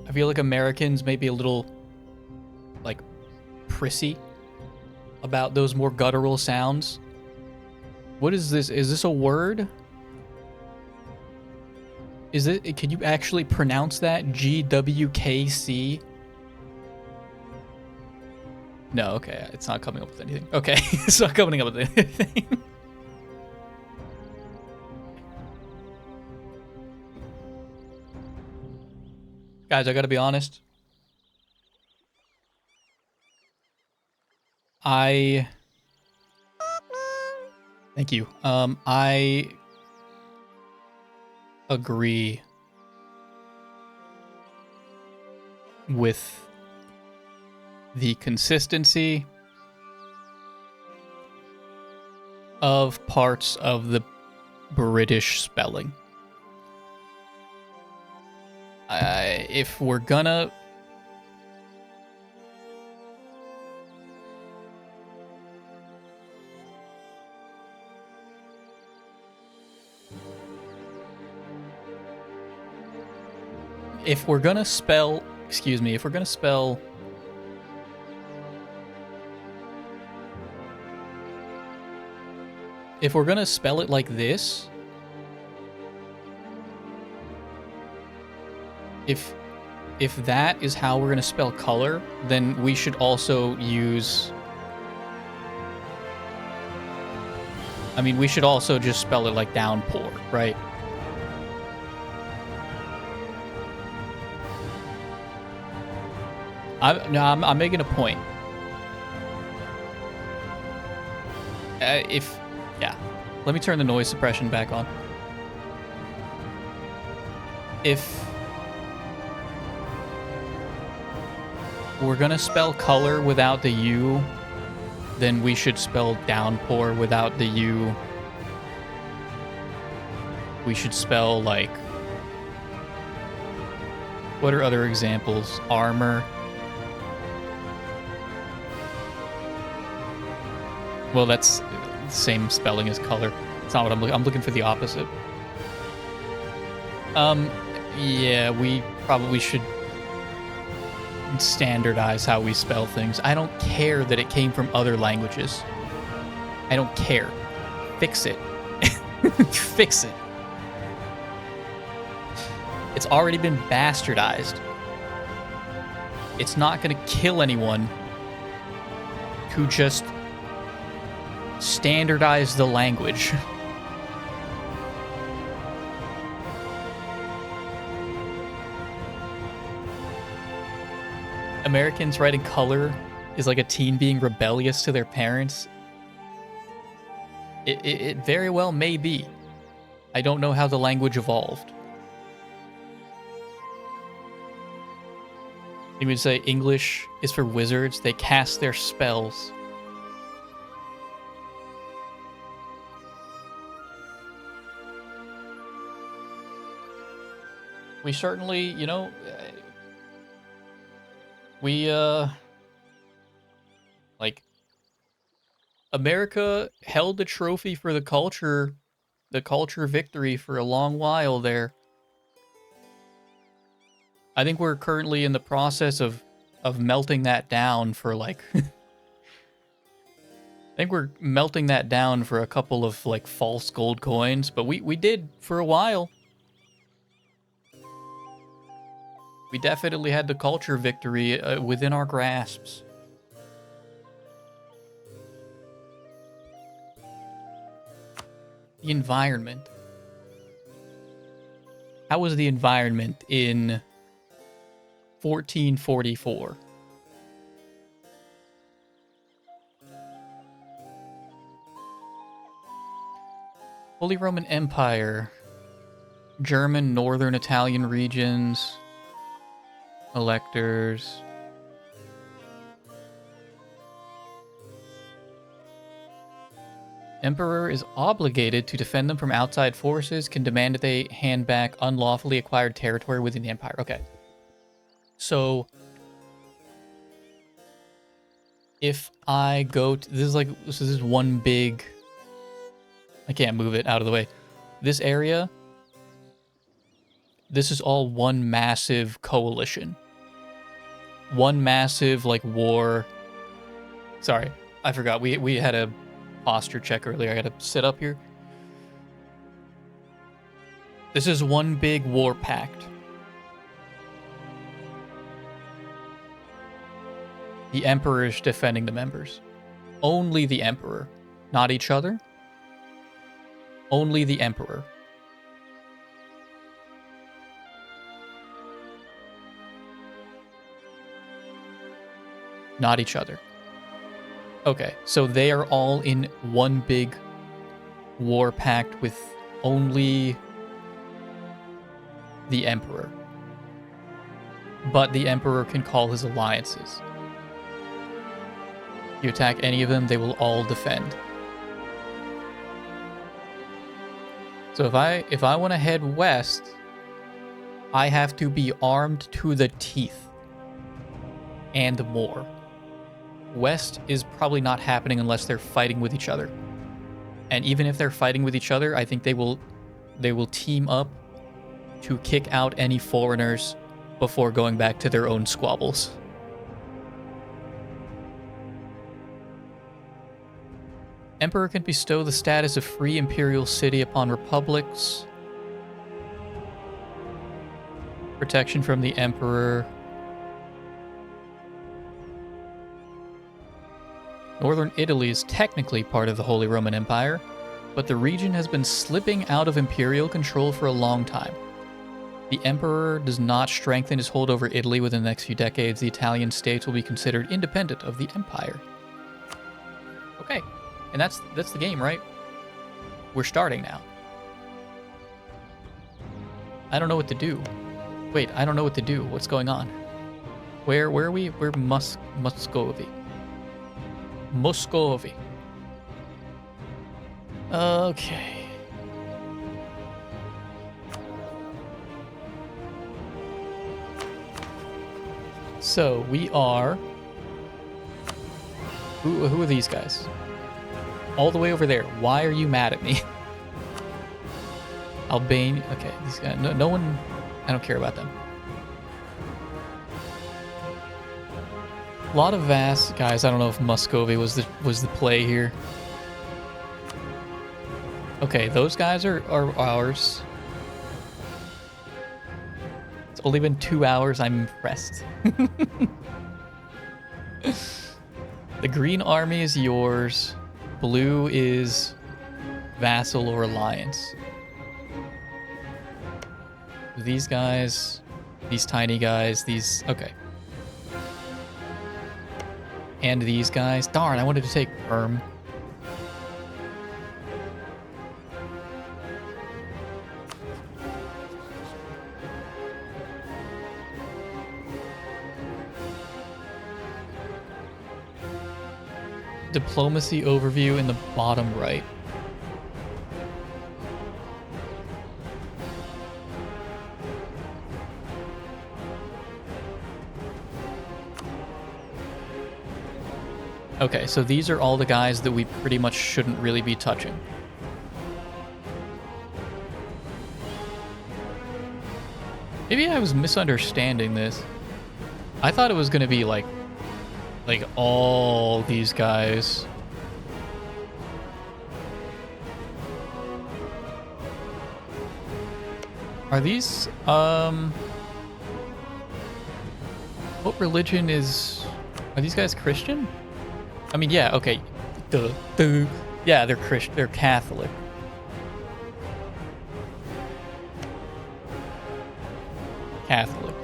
I feel like Americans may be a little, like, prissy about those more guttural sounds. What is this? Is this a word? Is it? Can you actually pronounce that? GWKC? No, okay, it's not coming up with anything. Okay, it's not coming up with anything. Guys, I gotta be honest. Thank you. I agree with the consistency of parts of the British spelling. If we're gonna spell, excuse me, if we're gonna spell it like this, if that is how we're gonna spell color, then we should also use, I mean, we should also just spell it like downpour, right? I'm making a point. Yeah. Let me turn the noise suppression back on. If we're gonna spell color without the U, then we should spell downpour without the U. We should spell, like, what are other examples? Armor. Well, that's the same spelling as color. It's not what I'm looking. I'm looking for the opposite. Yeah, we probably should standardize how we spell things. I don't care that it came from other languages. I don't care. Fix it. Fix it. It's already been bastardized. It's not going to kill anyone to just standardize the language. Americans writing color is like a teen being rebellious to their parents. It very well may be. I don't know how the language evolved. You would say English is for wizards. They cast their spells. We certainly, you know, we, like, America held the trophy for the culture victory for a long while there. I think we're currently in the process of melting that down for, like, I think we're melting that down for a couple of, like, false gold coins, but we did for a while. We definitely had the culture victory within our grasps. The environment. How was the environment in 1444? Holy Roman Empire. German, Northern Italian regions. Electors. Emperor is obligated to defend them from outside forces, can demand that they hand back unlawfully acquired territory within the empire. Okay. So, if I go to, this is one big, I can't move it out of the way. This area, this is all one massive coalition. One massive, like, war. Sorry, I forgot. We had a posture check earlier. I gotta sit up here. This is one big war pact. The Emperor is defending the members. Only the Emperor. Not each other. Only the Emperor. Not each other. Okay, so they are all in one big war pact with only the Emperor. But the Emperor can call his alliances. You attack any of them, they will all defend. So if I want to head west, I have to be armed to the teeth. And more. West is probably not happening unless they're fighting with each other. And even if they're fighting with each other, I think they will team up to kick out any foreigners before going back to their own squabbles. Emperor can bestow the status of free imperial city upon republics. Protection from the Emperor. Northern Italy is technically part of the Holy Roman Empire, but the region has been slipping out of imperial control for a long time. The Emperor does not strengthen his hold over Italy within the next few decades. The Italian states will be considered independent of the Empire. Okay, and that's the game, right? We're starting now. I don't know what to do. Wait, I don't know what to do. What's going on? Where are we? We're Muscovy. Muscovy. Okay. So we are. Who are these guys? All the way over there. Why are you mad at me? Albania. Okay, these guys. No one. I don't care about them. A lot of vast guys. I don't know if Muscovy was the play here. Okay, those guys are ours. only been 2 hours. I'm impressed. The green army is yours. Blue is vassal or alliance. These guys, these tiny guys, these... Okay. And these guys. Darn, I wanted to take Perm. Diplomacy overview in the bottom right. Okay, so these are all the guys that we pretty much shouldn't really be touching. Maybe I was misunderstanding this. I thought it was going to be like all these guys. Are these, what religion is, are these guys Christian? I mean, yeah, okay. Duh. Yeah, they're Christian, they're Catholic. Catholic.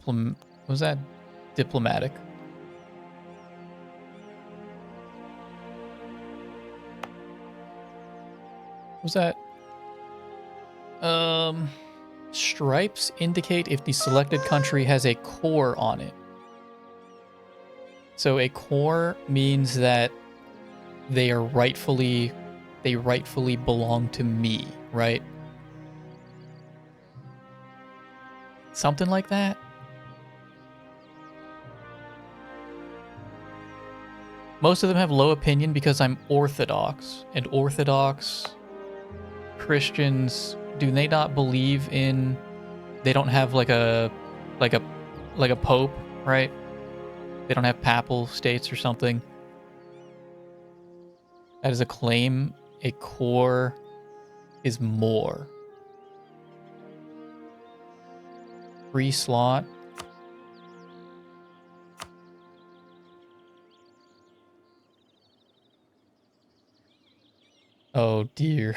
What was that? Diplomatic. What was that? Stripes indicate if the selected country has a core on it. So a core means that they rightfully belong to me, right? Something like that. Most of them have low opinion because I'm Orthodox, and Orthodox Christians, do they not believe in, they don't have like a pope, right? They don't have papal states or something. That is a claim. A core is more. Free slot. Oh dear.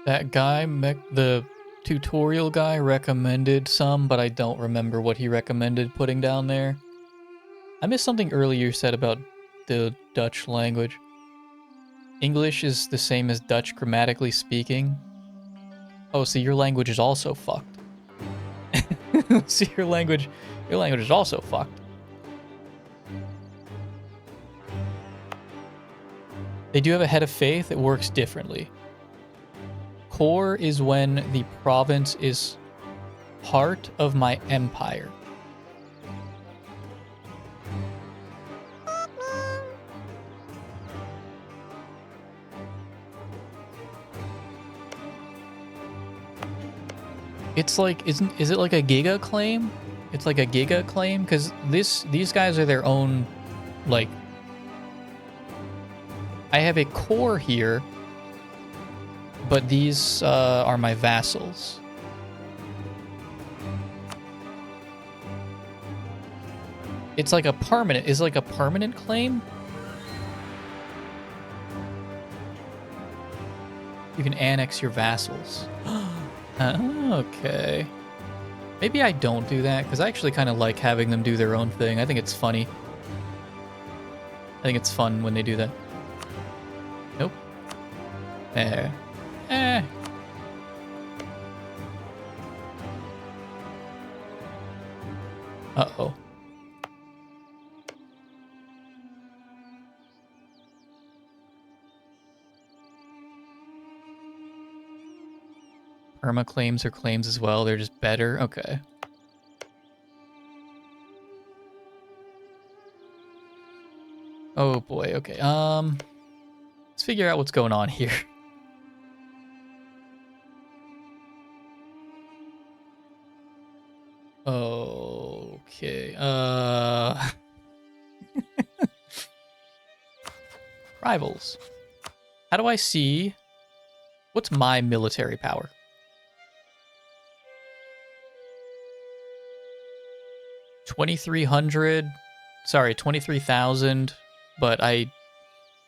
That guy, the tutorial guy, recommended some, but I don't remember what he recommended putting down there. I missed something earlier you said about the Dutch language. English is the same as Dutch grammatically speaking. Oh, so your language is also fucked. So your language is also fucked. They do have a head of faith. It works differently. Core is when the province is part of my empire. It's like, is it like a giga claim? It's like a giga claim because these guys are their own, like. I have a core here, but these are my vassals. It's like a permanent. Is it like a permanent claim? You can annex your vassals. Okay. Maybe I don't do that, because I actually kind of like having them do their own thing. I think it's funny. I think it's fun when they do that. Nope. There. Uh-oh. Irma claims are claims as well. They're just better. Okay. Oh boy. Okay. Let's figure out what's going on here. Okay. Rivals. How do I see what's my military power? 2,300. Sorry, 23,000, but I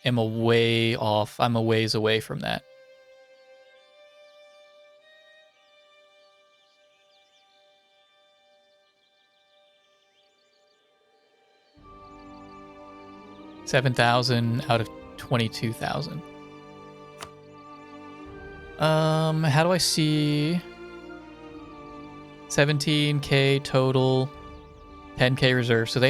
am a way off. I'm a ways away from that. $7,000 out of 22,000. How do I see 17K total, 10K reserve? So they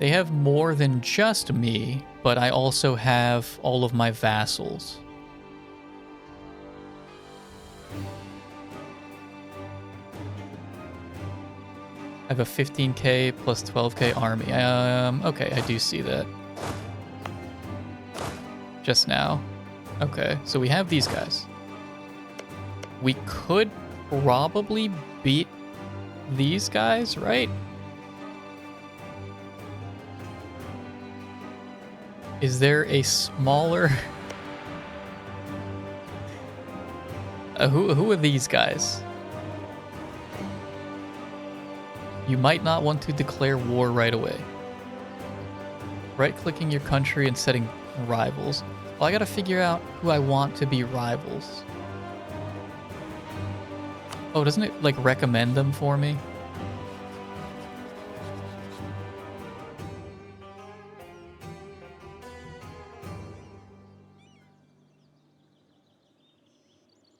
have more than just me, but I also have all of my vassals. I have a 15K plus 12K army. Okay, I do see that. Just now. Okay, so we have these guys. We could probably beat these guys, right? Is there a smaller... who are these guys? You might not want to declare war right away. Right-clicking your country and setting rivals. Well, I gotta figure out who I want to be rivals. Oh, doesn't it, like, recommend them for me?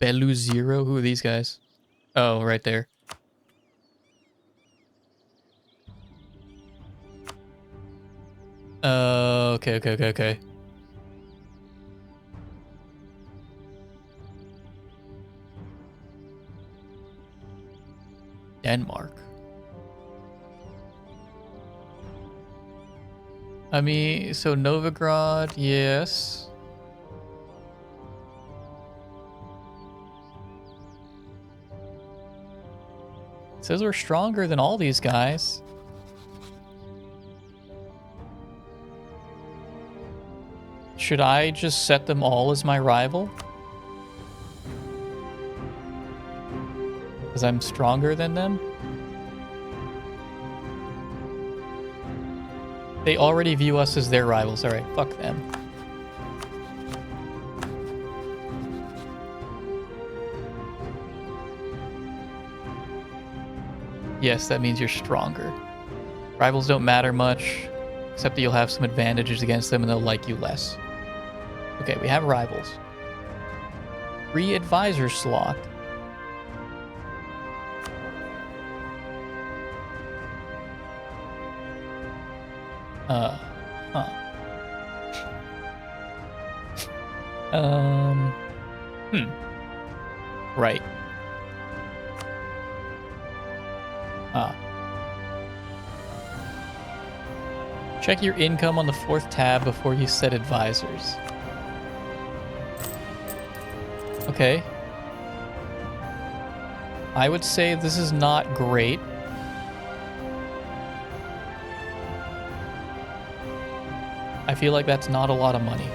Belu Zero? Who are these guys? Oh, right there. Okay. Denmark. I mean, so Novigrad, yes. It says we're stronger than all these guys. Should I just set them all as my rival? Because I'm stronger than them? They already view us as their rivals. Alright, fuck them. Yes, that means you're stronger. Rivals don't matter much, except that you'll have some advantages against them and they'll like you less. Okay, we have rivals. Free advisor slot. Right. Check your income on the 4th tab before you set advisors. Okay. I would say this is not great. I feel like that's not a lot of money.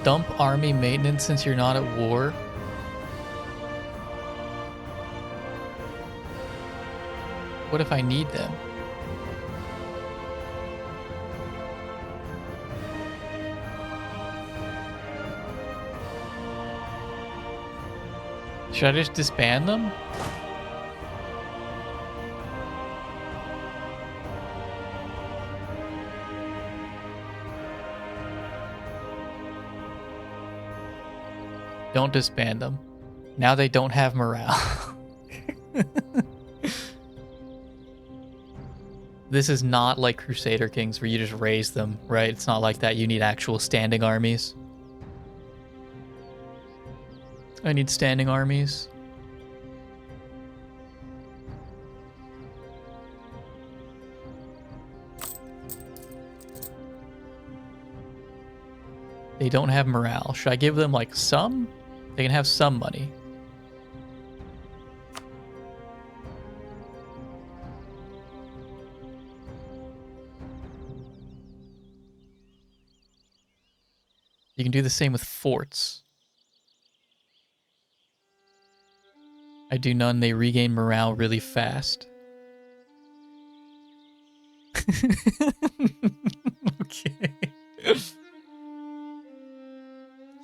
Dump army maintenance since you're not at war. What if I need them? Should I just disband them? Don't disband them. Now they don't have morale. This is not like Crusader Kings where you just raise them, right? It's not like that. You need actual standing armies. I need standing armies. They don't have morale. Should I give them like some? They can have some money. You can do the same with forts. I do none. They regain morale really fast. Okay.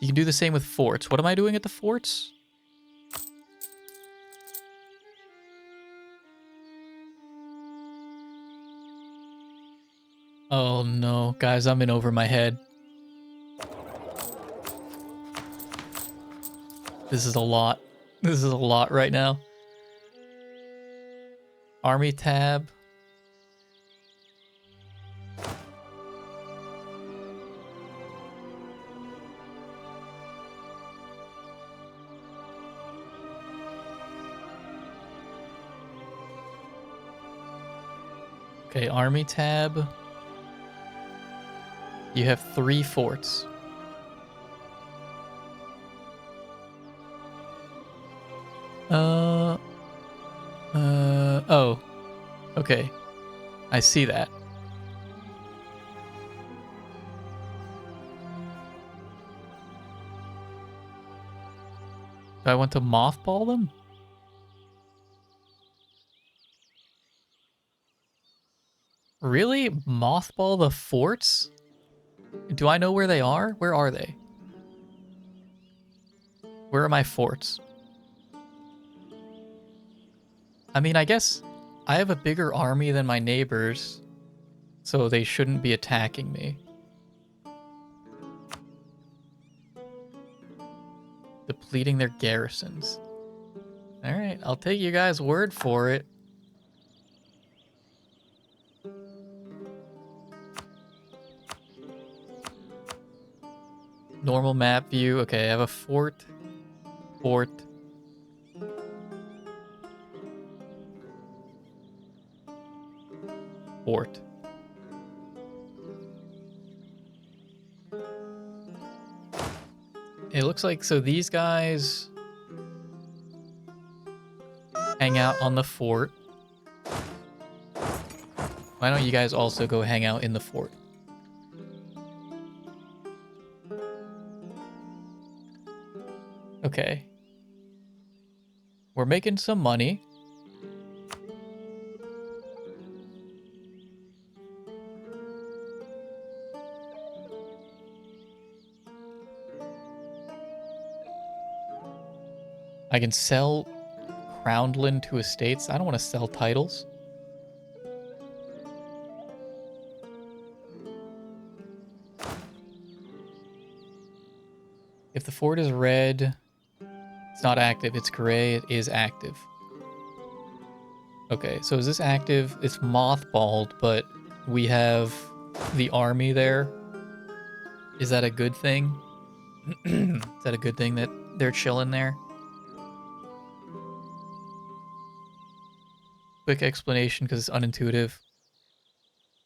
You can do the same with forts. What am I doing at the forts? Oh no, guys, I'm in over my head. This is a lot. This is a lot right now. Army tab. Okay, army tab. You have 3 forts. Oh. Okay. I see that. Do I want to mothball them? Really? Mothball the forts? Do I know where they are? Where are they? Where are my forts? I mean, I guess I have a bigger army than my neighbors, so they shouldn't be attacking me. Depleting their garrisons. Alright, I'll take you guys' word for it. Normal map view. Okay, I have a fort. Fort. Fort. It looks like, so these guys hang out on the fort. Why don't you guys also go hang out in the fort? Okay. We're making some money. I can sell Crownland to estates. I don't want to sell titles. If the fort is red, it's not active. It's gray, it is active. Okay, so is this active? It's mothballed, but we have the army there. Is that a good thing? Is that a good thing that they're chilling there? Quick explanation because it's unintuitive.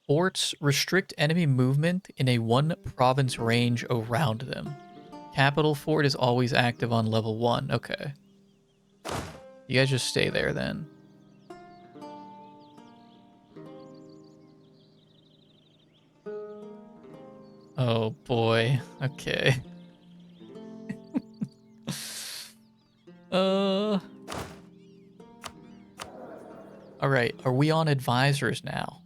Forts restrict enemy movement in a 1-province range around them. Capital fort is always active on level 1. Okay. You guys just stay there then. Oh boy. Okay. All right, are we on advisors now?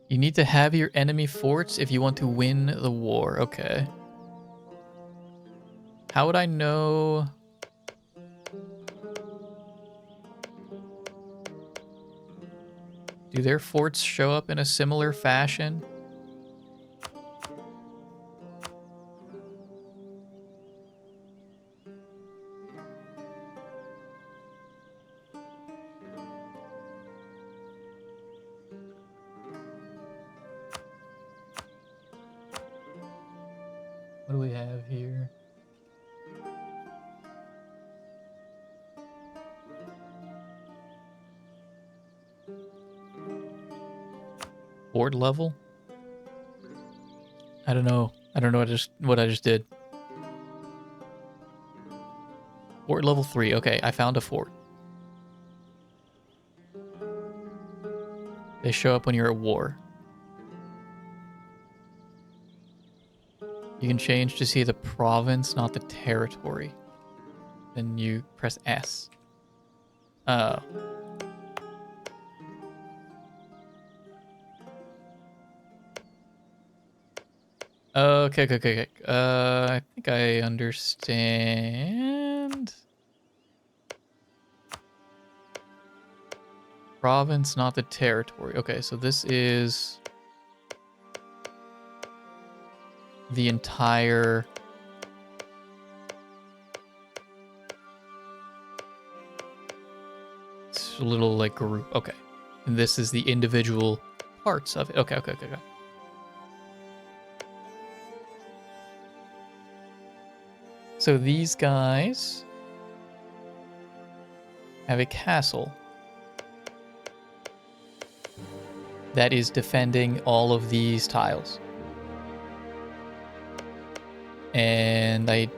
You need to have your enemy forts if you want to win the war. Okay. How would I know? Do their forts show up in a similar fashion? What do we have here? Fort level? I don't know. I don't know what I just did. Fort level 3. Okay, I found a fort. They show up when you're at war. You can change to see the province, not the territory. Then you press S. Oh. Okay. I think I understand. Province, not the territory. Okay, so this is the entire... It's a little, like, group. Okay. And this is the individual parts of it. Okay. So these guys have a castle that is defending all of these tiles. And they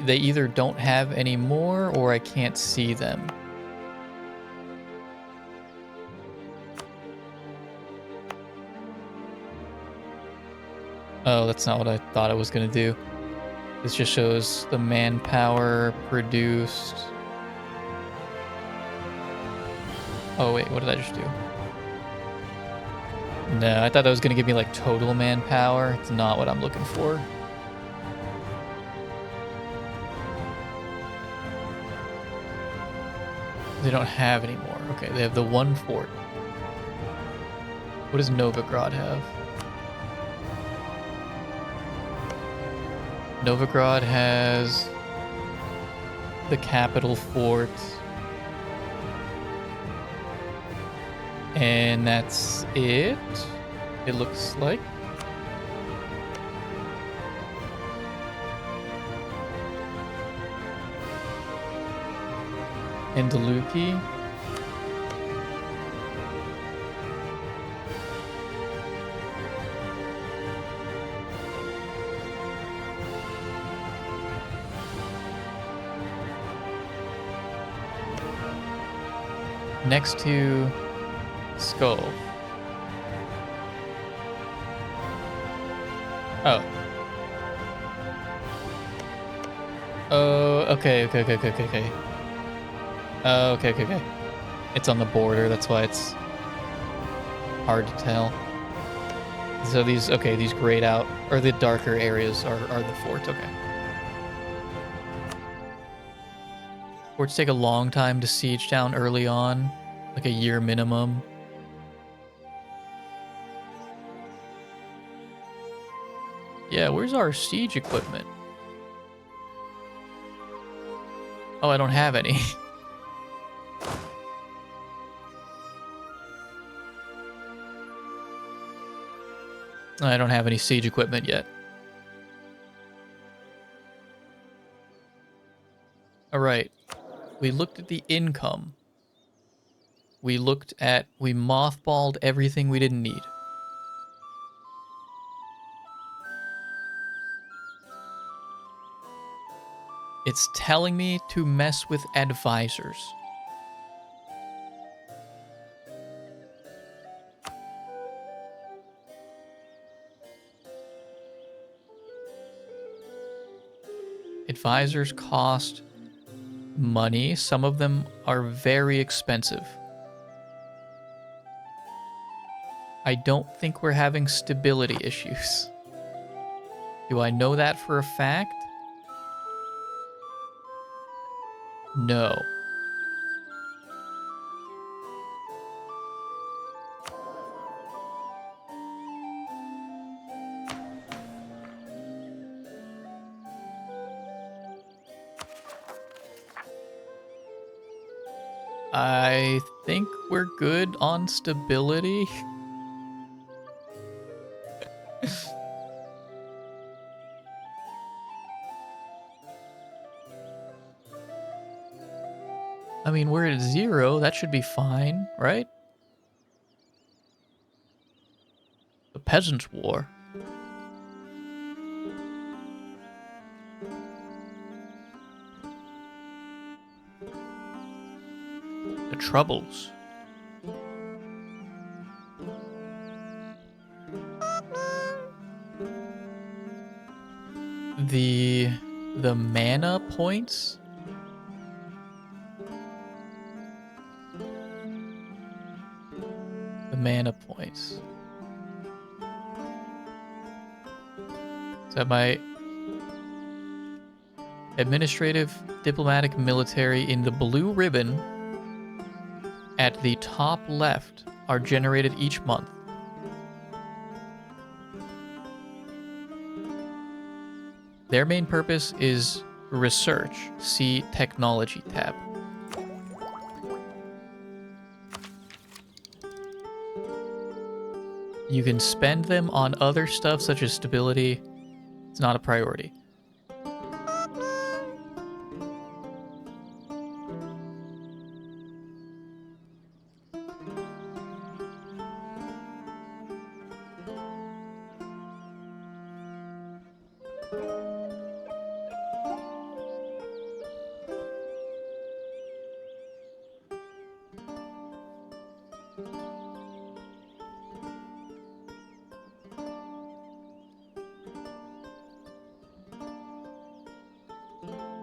either don't have any more or I can't see them. Oh, that's not what I thought it was going to do. This just shows the manpower produced. Oh, wait, what did I just do? No, I thought that was going to give me, like, total manpower. It's not what I'm looking for. They don't have any more. Okay, they have the one fort. What does Novigrad have? Novigrad has the capital fort. And that's it. It looks like. And Deluki. Next to Skull. Oh. Oh, okay. Okay. It's on the border, that's why it's hard to tell. So these grayed out, or the darker areas are the forts, okay. Forts take a long time to siege down early on, like a year minimum. Yeah, where's our siege equipment? Oh, I don't have any. I don't have any siege equipment yet. Alright. We looked at the income. We mothballed everything we didn't need. It's telling me to mess with advisors. Advisors cost money. Some of them are very expensive. I don't think we're having stability issues. Do I know that for a fact? No. I think we're good on stability. I mean, we're at 0. That should be fine, right? The Peasants' War. The Troubles. The mana points? The mana points. So my administrative, diplomatic, military in the blue ribbon at the top left are generated each month. Their main purpose is research. See technology tab. You can spend them on other stuff such as stability. It's not a priority.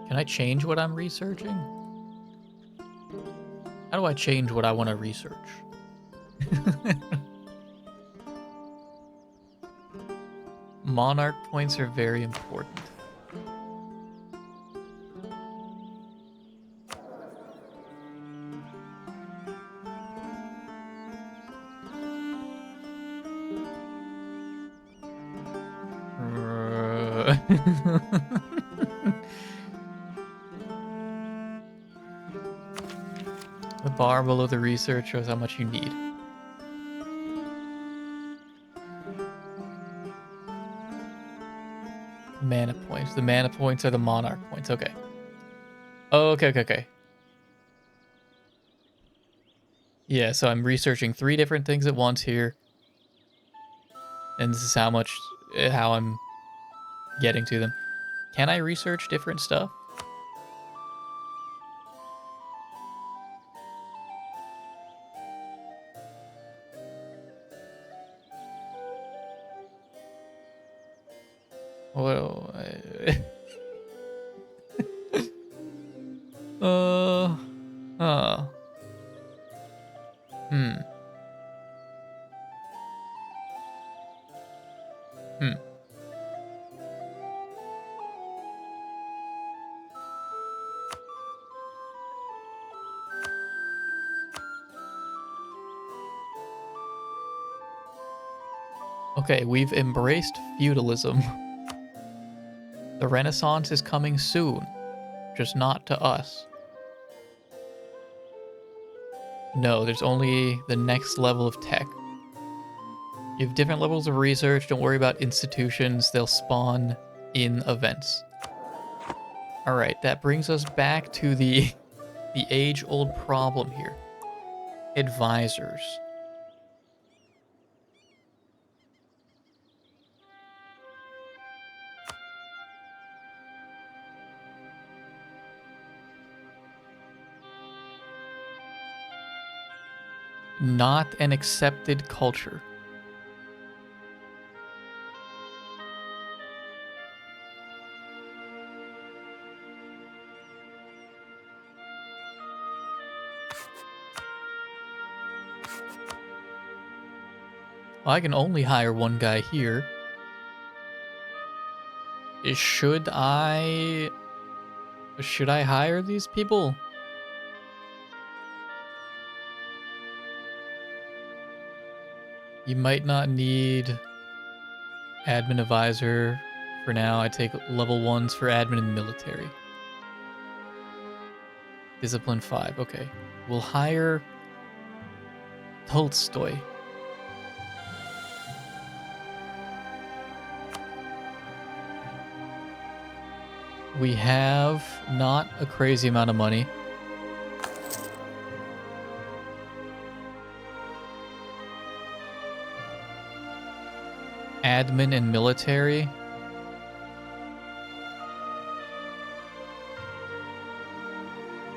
Can I change what I'm researching? How do I change what I want to research? Monarch points are very important. The bar below the research shows how much you need. Mana points. The mana points are the monarch points. Okay. Okay. Yeah, so I'm researching 3 different things at once here. And this is how I'm getting to them. Can I research different stuff? Well, uh, hmm. Okay, we've embraced feudalism. The Renaissance is coming soon, just not to us. No, there's only the next level of tech. You have different levels of research. Don't worry about institutions. They'll spawn in events. All right, that brings us back to the age-old problem here. Advisors. Not an accepted culture. Well, I can only hire one guy here. Should I hire these people? You might not need admin advisor for now. I take level 1s for admin and military. Discipline 5. Okay. We'll hire Tolstoy. We have not a crazy amount of money. Admin and military.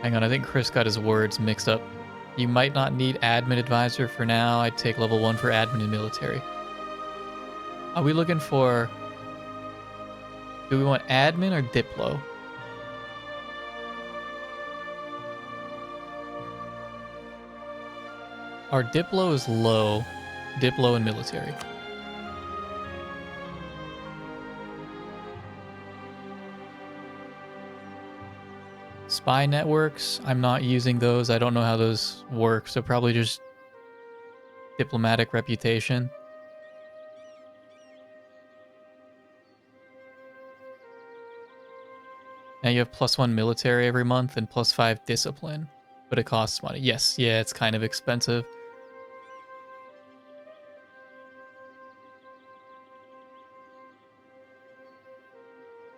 Hang on, I think Chris got his words mixed up. You might not need admin advisor for now. I'd take level 1 for admin and military. Are we looking for... Do we want admin or Diplo? Our Diplo is low. Diplo and military. Spy networks, I'm not using those. I don't know how those work, so probably just diplomatic reputation. Now you have +1 military every month and +5 discipline, but it costs money. Yes, yeah, it's kind of expensive.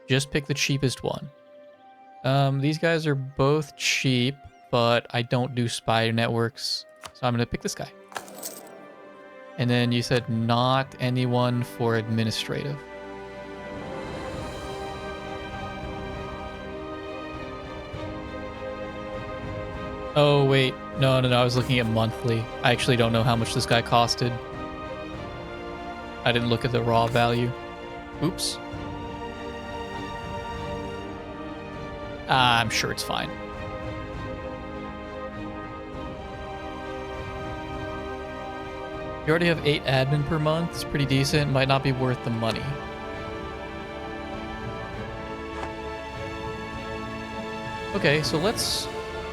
Just pick the cheapest one. These guys are both cheap, but I don't do spy networks, so I'm gonna pick this guy. And then you said not anyone for administrative. Oh, wait. No, I was looking at monthly. I actually don't know how much this guy costed. I didn't look at the raw value. Oops. I'm sure it's fine. You already have 8 admin per month. It's pretty decent. Might not be worth the money. Okay, so let's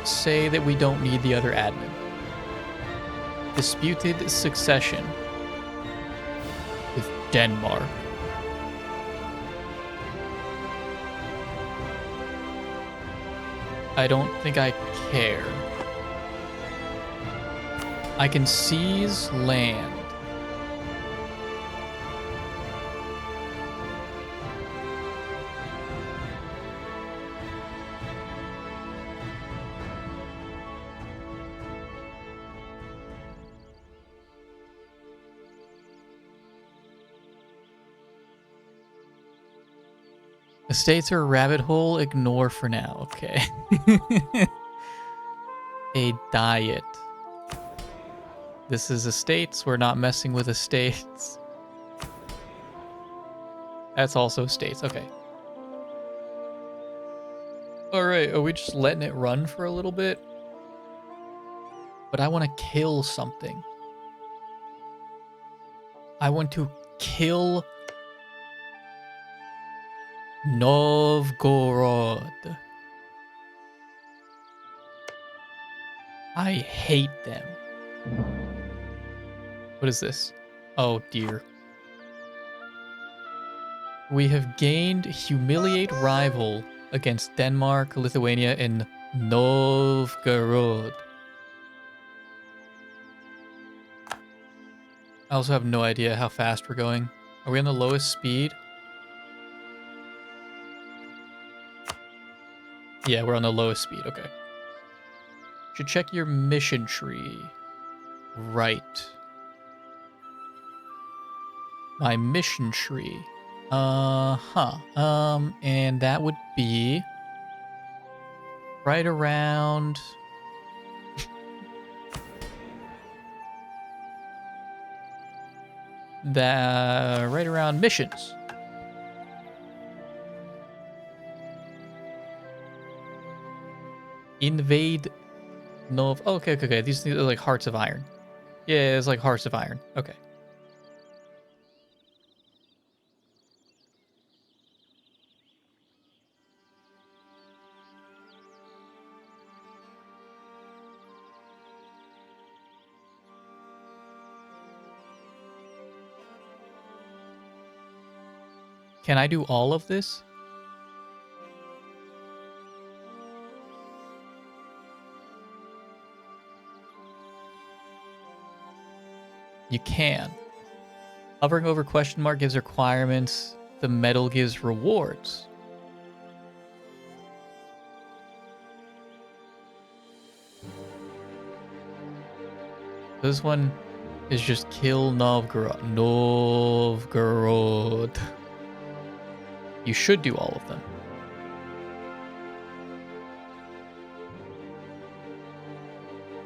say that we don't need the other admin. Disputed succession with Denmark. I don't think I care. I can seize land. Estates are a rabbit hole. Ignore for now. Okay. A diet. This is estates. We're not messing with estates. That's also estates. Okay. Alright, are we just letting it run for a little bit? But I want to kill something. I want to kill Novgorod. I hate them. What is this? Oh dear. We have gained humiliate rival against Denmark, Lithuania, and Novgorod. I also have no idea how fast we're going. Are we on the lowest speed? Yeah, we're on the lowest speed. Okay. Should check your mission tree. Right. My mission tree. And that would be right around right around missions. Invade Nov. Oh, okay. These are like Hearts of Iron. Yeah, it's like Hearts of Iron. Okay. Can I do all of this? You can. Hovering over question mark gives requirements. The medal gives rewards. This one is just kill Novgorod. Novgorod. You should do all of them.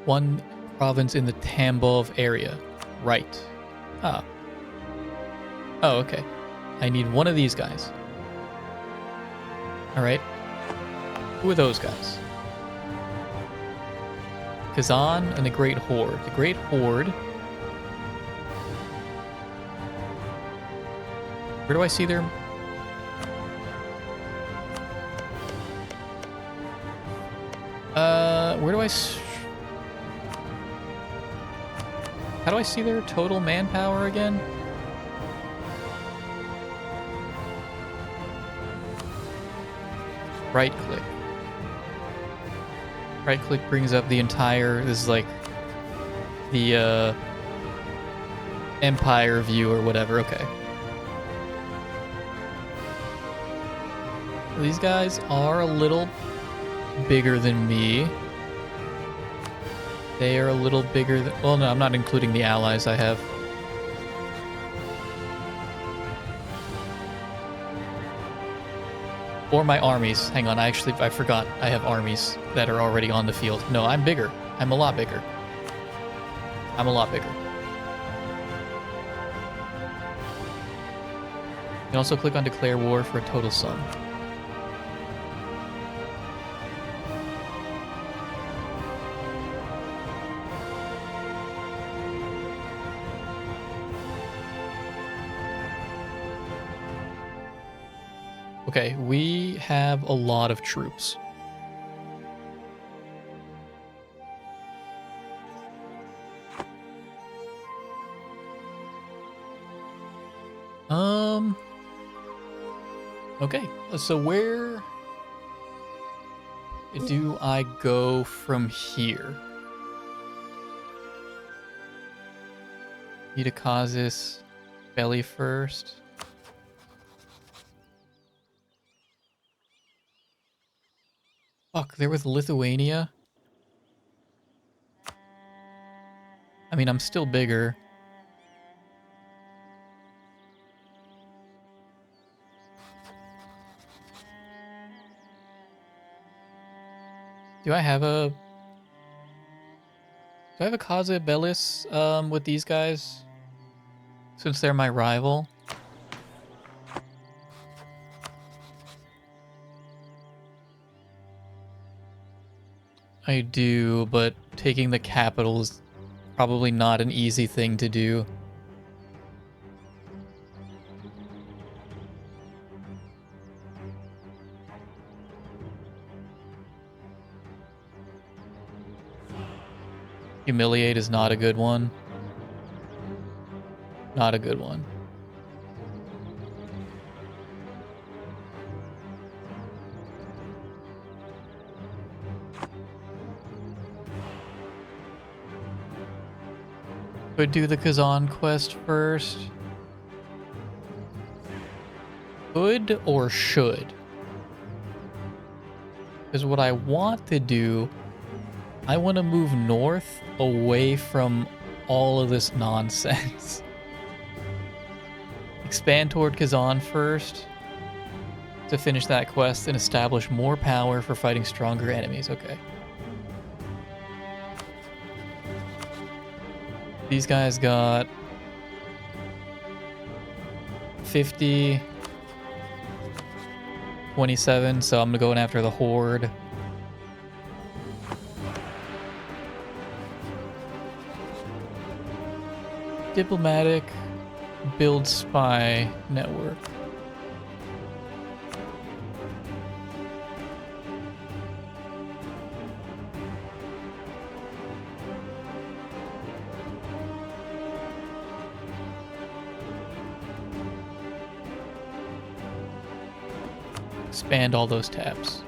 One province in the Tambov area. Right. Ah. Oh, okay. I need one of these guys. Alright. Who are those guys? Kazan and the Great Horde. The Great Horde. Where do I see their... where do I... How do I see their total manpower again? Right click. Right click brings up the entire, this is like the Empire view or whatever. Okay. These guys are a little bigger than me. They are a little bigger than, well, no, I'm not including the allies I have. Or my armies. Hang on, I forgot I have armies that are already on the field. No, I'm bigger. I'm a lot bigger. I'm a lot bigger. You can also click on Declare War for a total sum. Okay, we have a lot of troops. Okay, so where do I go from here? Need to cause this belly first. Fuck, they're with Lithuania? I mean, I'm still bigger. Do I have a Causa Bellis with these guys? Since they're my rival? I do, but taking the capital is probably not an easy thing to do. Humiliate is not a good one. Not a good one. Could do the Kazan quest first. Could or should? Because what I want to do, I want to move north away from all of this nonsense. Expand toward Kazan first to finish that quest and establish more power for fighting stronger enemies. Okay. These guys got 50, 27, so I'm going after the Horde. Diplomatic, build spy network. Expand all those tabs.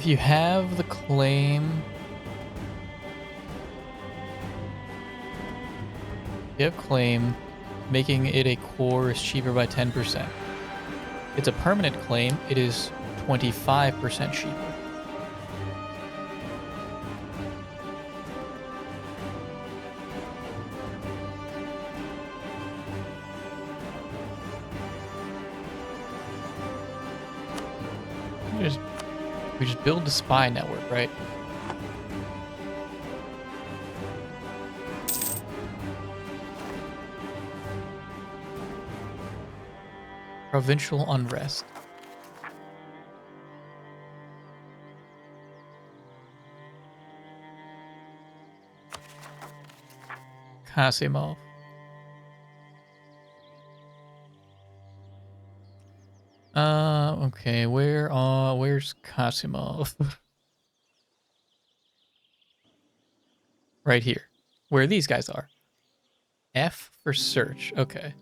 If you have the claim... You have claim, making it a core is cheaper by 10%. It's a permanent claim, it is 25% cheaper. We just build the spy network, right? Provincial unrest. Kasimov. Okay, where's Kasimov? Right here. Where these guys are. F for search, okay.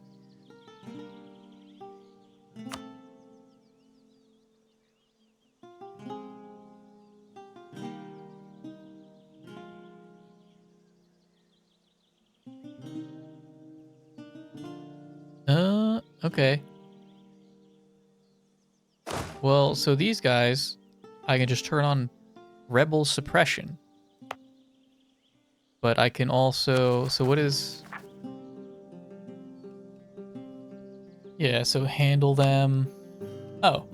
Okay. Well, so these guys, I can just turn on rebel suppression. But I can also, so what is... Yeah, so handle them. Oh.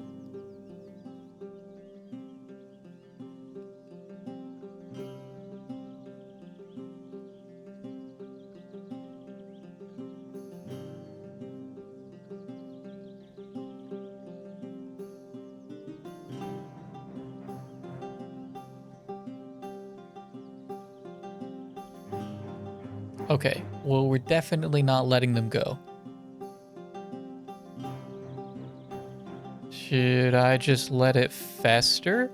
Okay, well, we're definitely not letting them go. Should I just let it fester?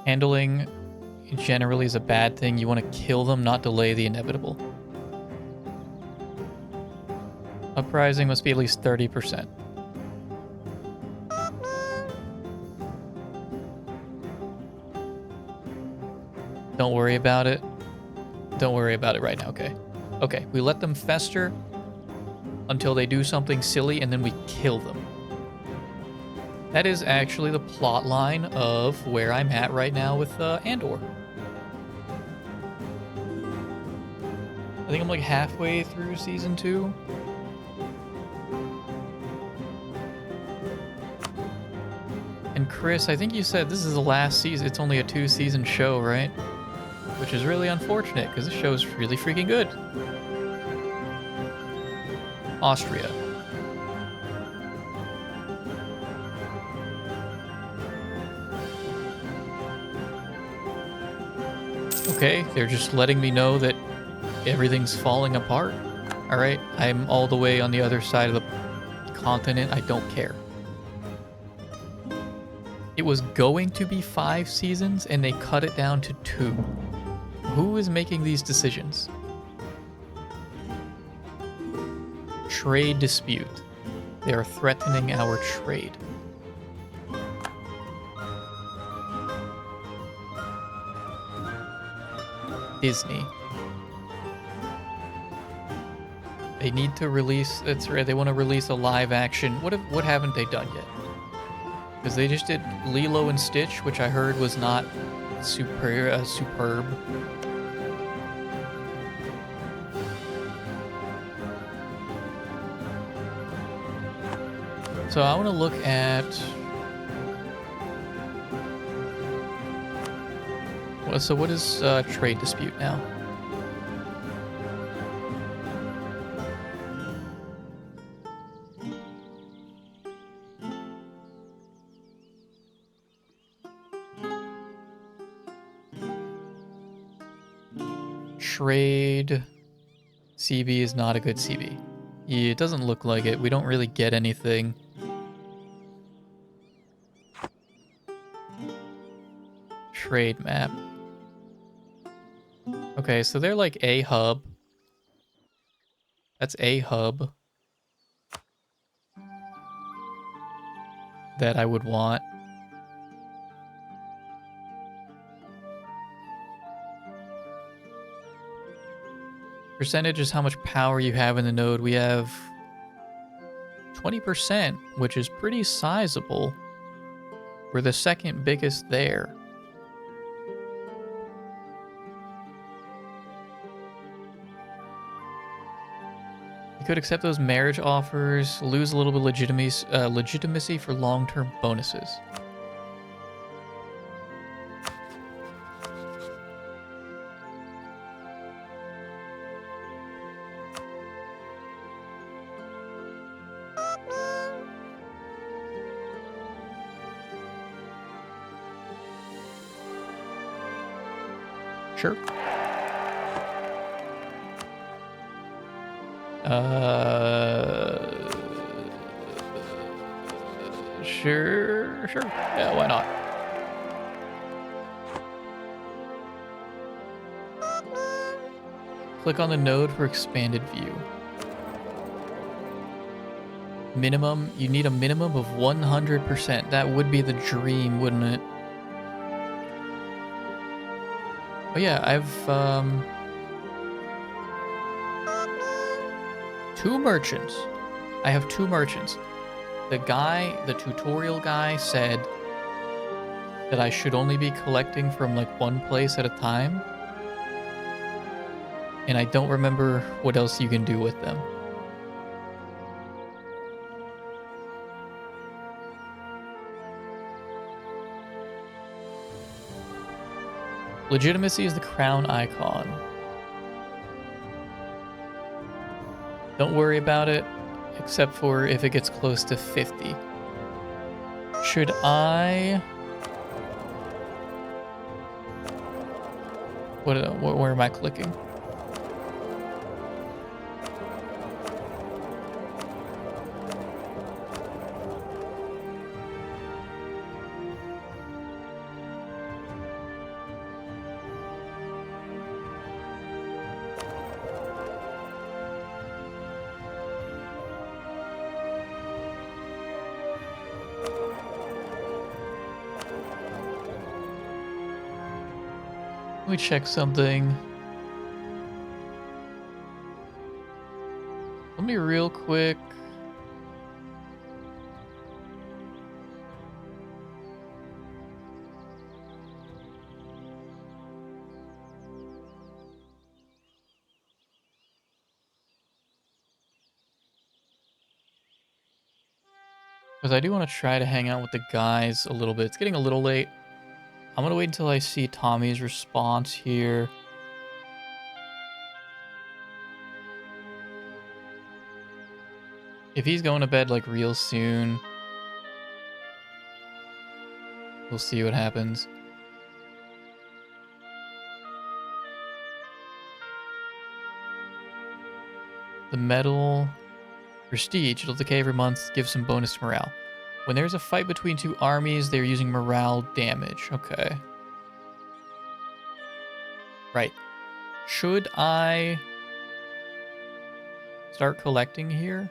Handling generally is a bad thing. You want to kill them, not delay the inevitable. Uprising must be at least 30%. Don't worry about it. Don't worry about it right now, okay? Okay, we let them fester until they do something silly and then we kill them. That is actually the plot line of where I'm at right now with Andor. I think I'm like halfway through season 2. And Chris, I think you said this is the last season. It's only a 2-season show, right? Which is really unfortunate because the show is really freaking good. Austria. Okay, they're just letting me know that everything's falling apart. All right, I'm all the way on the other side of the continent. I don't care. It was going to be 5 seasons and they cut it down to 2. Who is making these decisions? Trade dispute. They are threatening our trade. Disney. They need to release, that's right, they want to release a live action. What haven't they done yet? Because they just did Lilo and Stitch, which I heard was not superb. So I want to look at... So what is trade dispute now? Trade CB is not a good CB. Yeah, it doesn't look like it. We don't really get anything. Trade map. Okay, so they're like a hub. That's a hub. that I would want. Percentage is how much power you have in the node. We have 20%, which is pretty sizable. We're the second biggest there. You could accept those marriage offers, lose a little bit of legitimacy for long-term bonuses. Sure. Sure. Yeah, why not? Click on the node for expanded view. Minimum, you need a minimum of 100%. That would be the dream, wouldn't it? Oh yeah, I've, two merchants. I have two merchants. The tutorial guy said that I should only be collecting from like one place at a time. And I don't remember what else you can do with them. Legitimacy is the crown icon. Don't worry about it, except for if it gets close to 50. Should I... Where am I clicking? Let me check something. Let me real quick. Because I do want to try to hang out with the guys a little bit. It's getting a little late. I'm going to wait until I see Tommy's response here. If he's going to bed like real soon, we'll see what happens. The medal, prestige, it'll decay every month, give some bonus to morale. When there's a fight between two armies, they're using morale damage. Okay. Right. Should I start collecting here?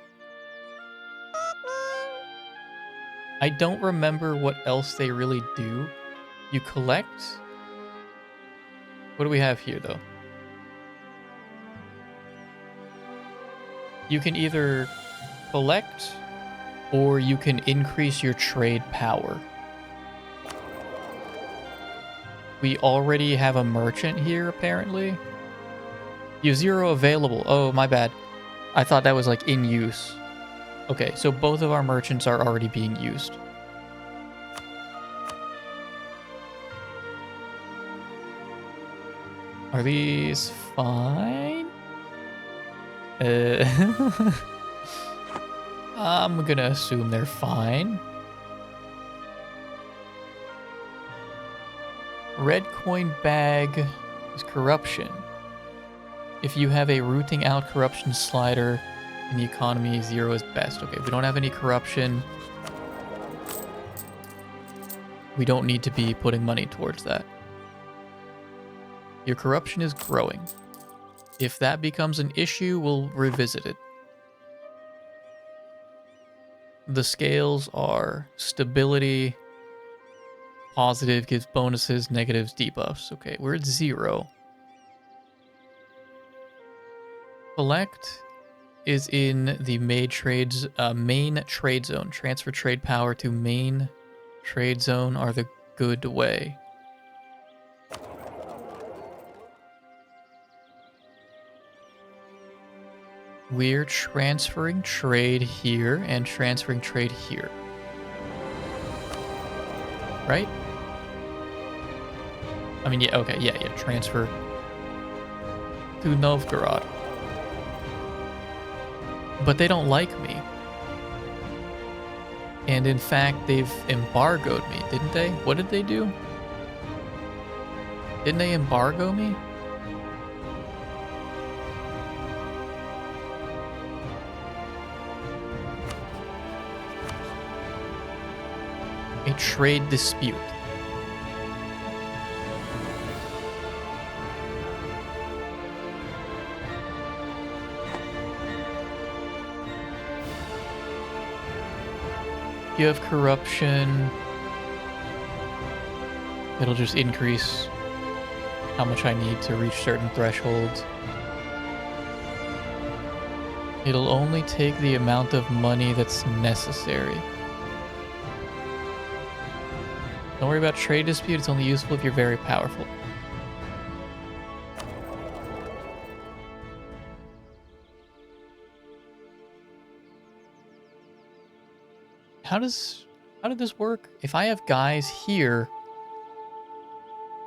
I don't remember what else they really do. You collect? What do we have here, though? You can either collect, or you can increase your trade power. We already have a merchant here, apparently. You have 0 available. Oh, my bad. I thought that was, like, in use. Okay, so both of our merchants are already being used. Are these fine? I'm gonna assume they're fine. Red coin bag is corruption. If you have a rooting out corruption slider in the economy, 0 is best. Okay, we don't have any corruption. We don't need to be putting money towards that. Your corruption is growing. If that becomes an issue, we'll revisit it. the scales are stability, positive gives bonuses, negatives debuffs. Okay, we're at 0. Collect is in the main trade zone. Transfer trade power to main trade zone are the good way. We're transferring trade here and transferring trade here. Right? I mean, yeah, okay, yeah, transfer to Novgorod. But they don't like me. And in fact, they've embargoed me, didn't they? What did they do? Didn't they embargo me? A trade dispute. You have corruption. It'll just increase how much I need to reach certain thresholds. It'll only take the amount of money that's necessary. Don't worry about trade dispute, it's only useful if you're very powerful. How did this work? If I have guys here,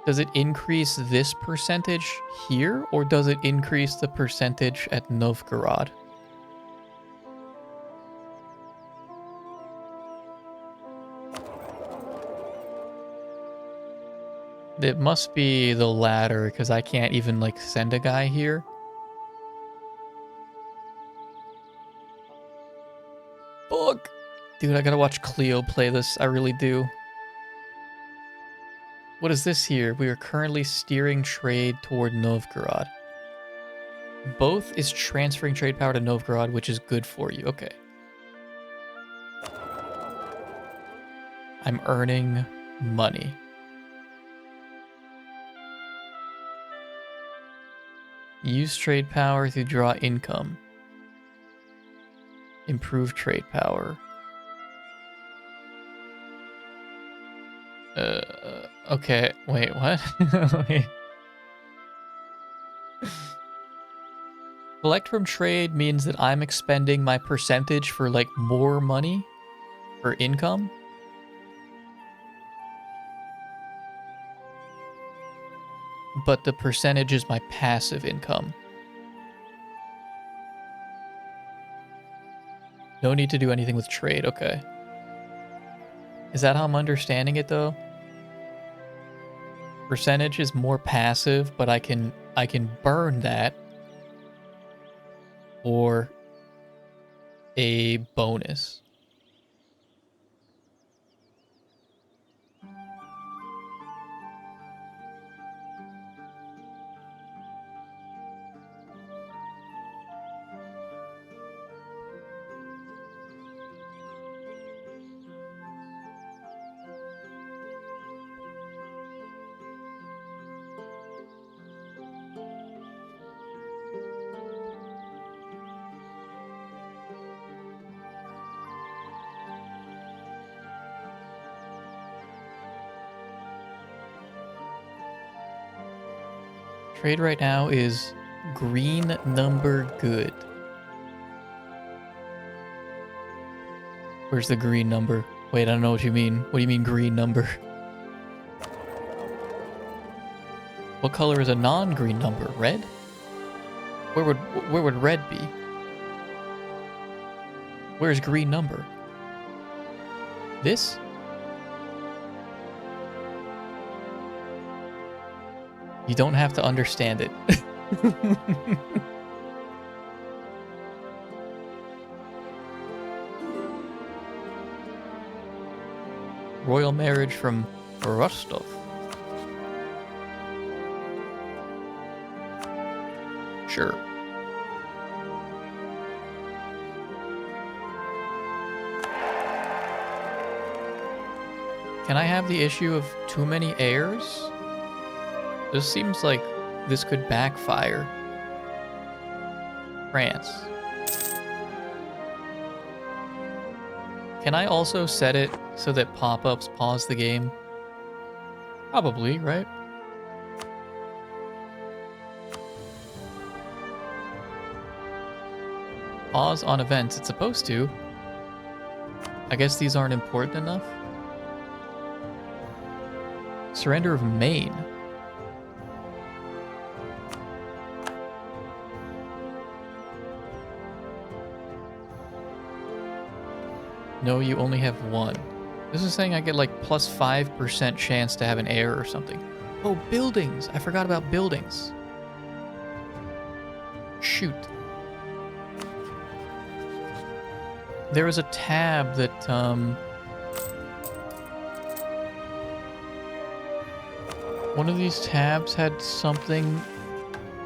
does it increase this percentage here, or does it increase the percentage at Novgorod? It must be the latter, because I can't even, like, send a guy here. Fuck! Dude, I gotta watch Cleo play this. I really do. What is this here? We are currently steering trade toward Novgorod. Both is transferring trade power to Novgorod, which is good for you. Okay. I'm earning money. Use trade power to draw income. Improve trade power. Okay, wait, what? Wait. Collect from trade means that I'm expending my percentage for, like, more money for income. But the percentage is my passive income. No need to do anything with trade, okay. Is that how I'm understanding it, though? Percentage is more passive, but I can burn that for a bonus. Trade right now is green number good. Where's the green number? Wait, I don't know what you mean. What do you mean green number? What color is a non-green number? Red? Where would red be? Where's green number? This? You don't have to understand it. Royal marriage from Rostov. Sure. Can I have the issue of too many heirs? This seems like this could backfire. France. Can I also set it so that pop-ups pause the game? Probably, right? Pause on events. It's supposed to. I guess these aren't important enough. Surrender of Maine. No, you only have one. This is saying I get like plus 5% chance to have an heir or something. Oh, buildings. I forgot about buildings. Shoot. There was a tab that, one of these tabs had something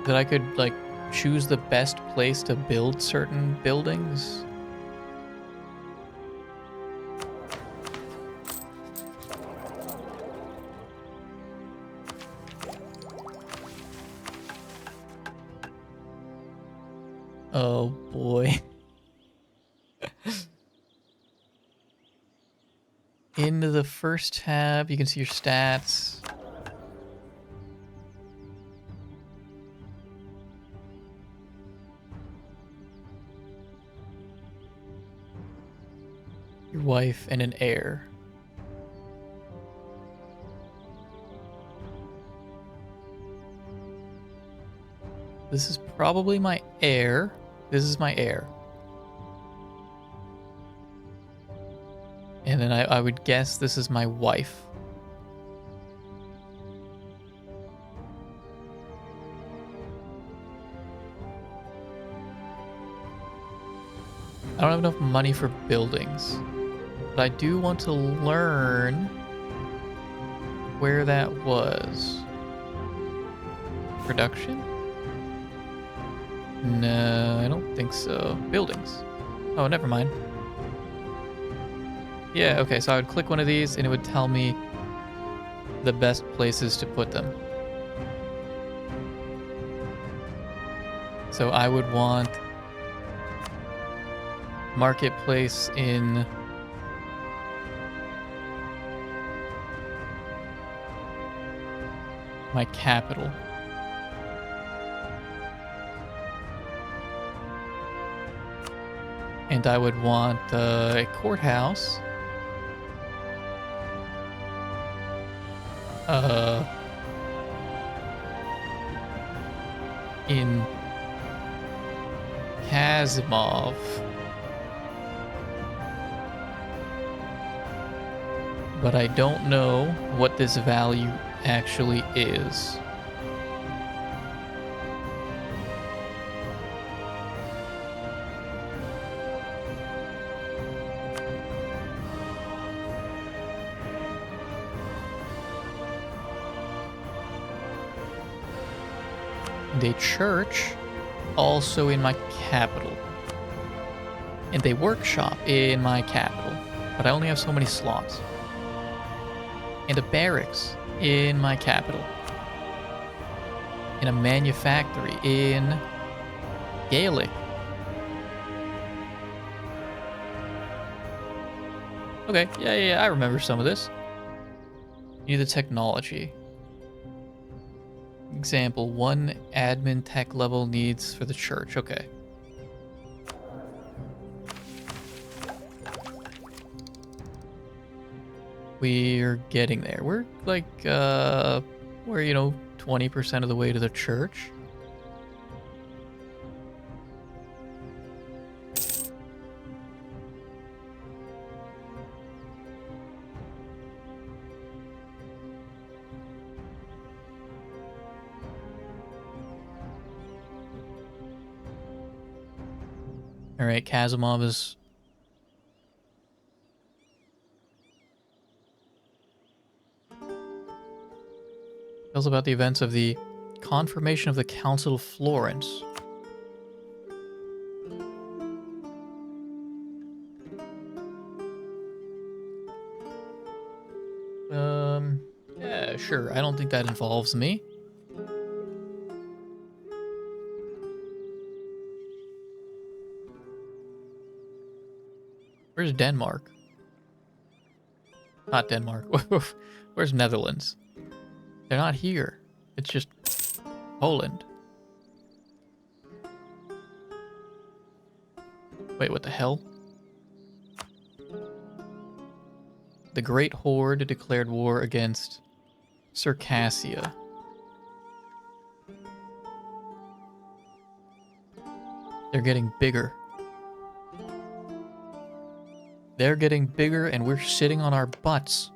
that I could, like, choose the best place to build certain buildings. Oh, boy. Into the first tab, you can see your stats. Your wife and an heir. This is probably my heir. This is my heir. And then I would guess this is my wife. I don't have enough money for buildings, but I do want to learn where that was. Production? No, I don't think so. Buildings. Oh, never mind. Yeah, okay, so I would click one of these and it would tell me the best places to put them. So I would want marketplace in my capital. And I would want a courthouse. In Kazimov. But I don't know what this value actually is. And a church also in my capital. And a workshop in my capital. But I only have so many slots. And a barracks in my capital. And a manufactory in Gaelic. Okay, yeah, I remember some of this. You need the technology. Example, 1 admin tech level needs for the church. Okay. We're getting there. We're like, we're, 20% of the way to the church. All right, Kazimov is... tells about the events of the confirmation of the Council of Florence. Sure, I don't think that involves me. Where's Denmark? Not Denmark. Where's Netherlands? They're not here. It's just Poland. Wait, what the hell? The Great Horde declared war against Circassia. They're getting bigger. They're getting bigger and we're sitting on our butts.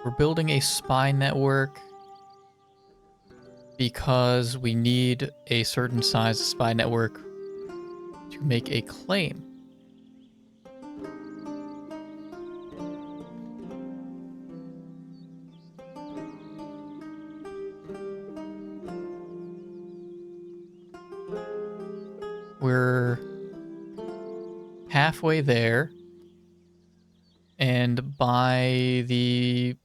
We're building a spy network because we need a certain size spy network to make a claim. We're halfway there, and in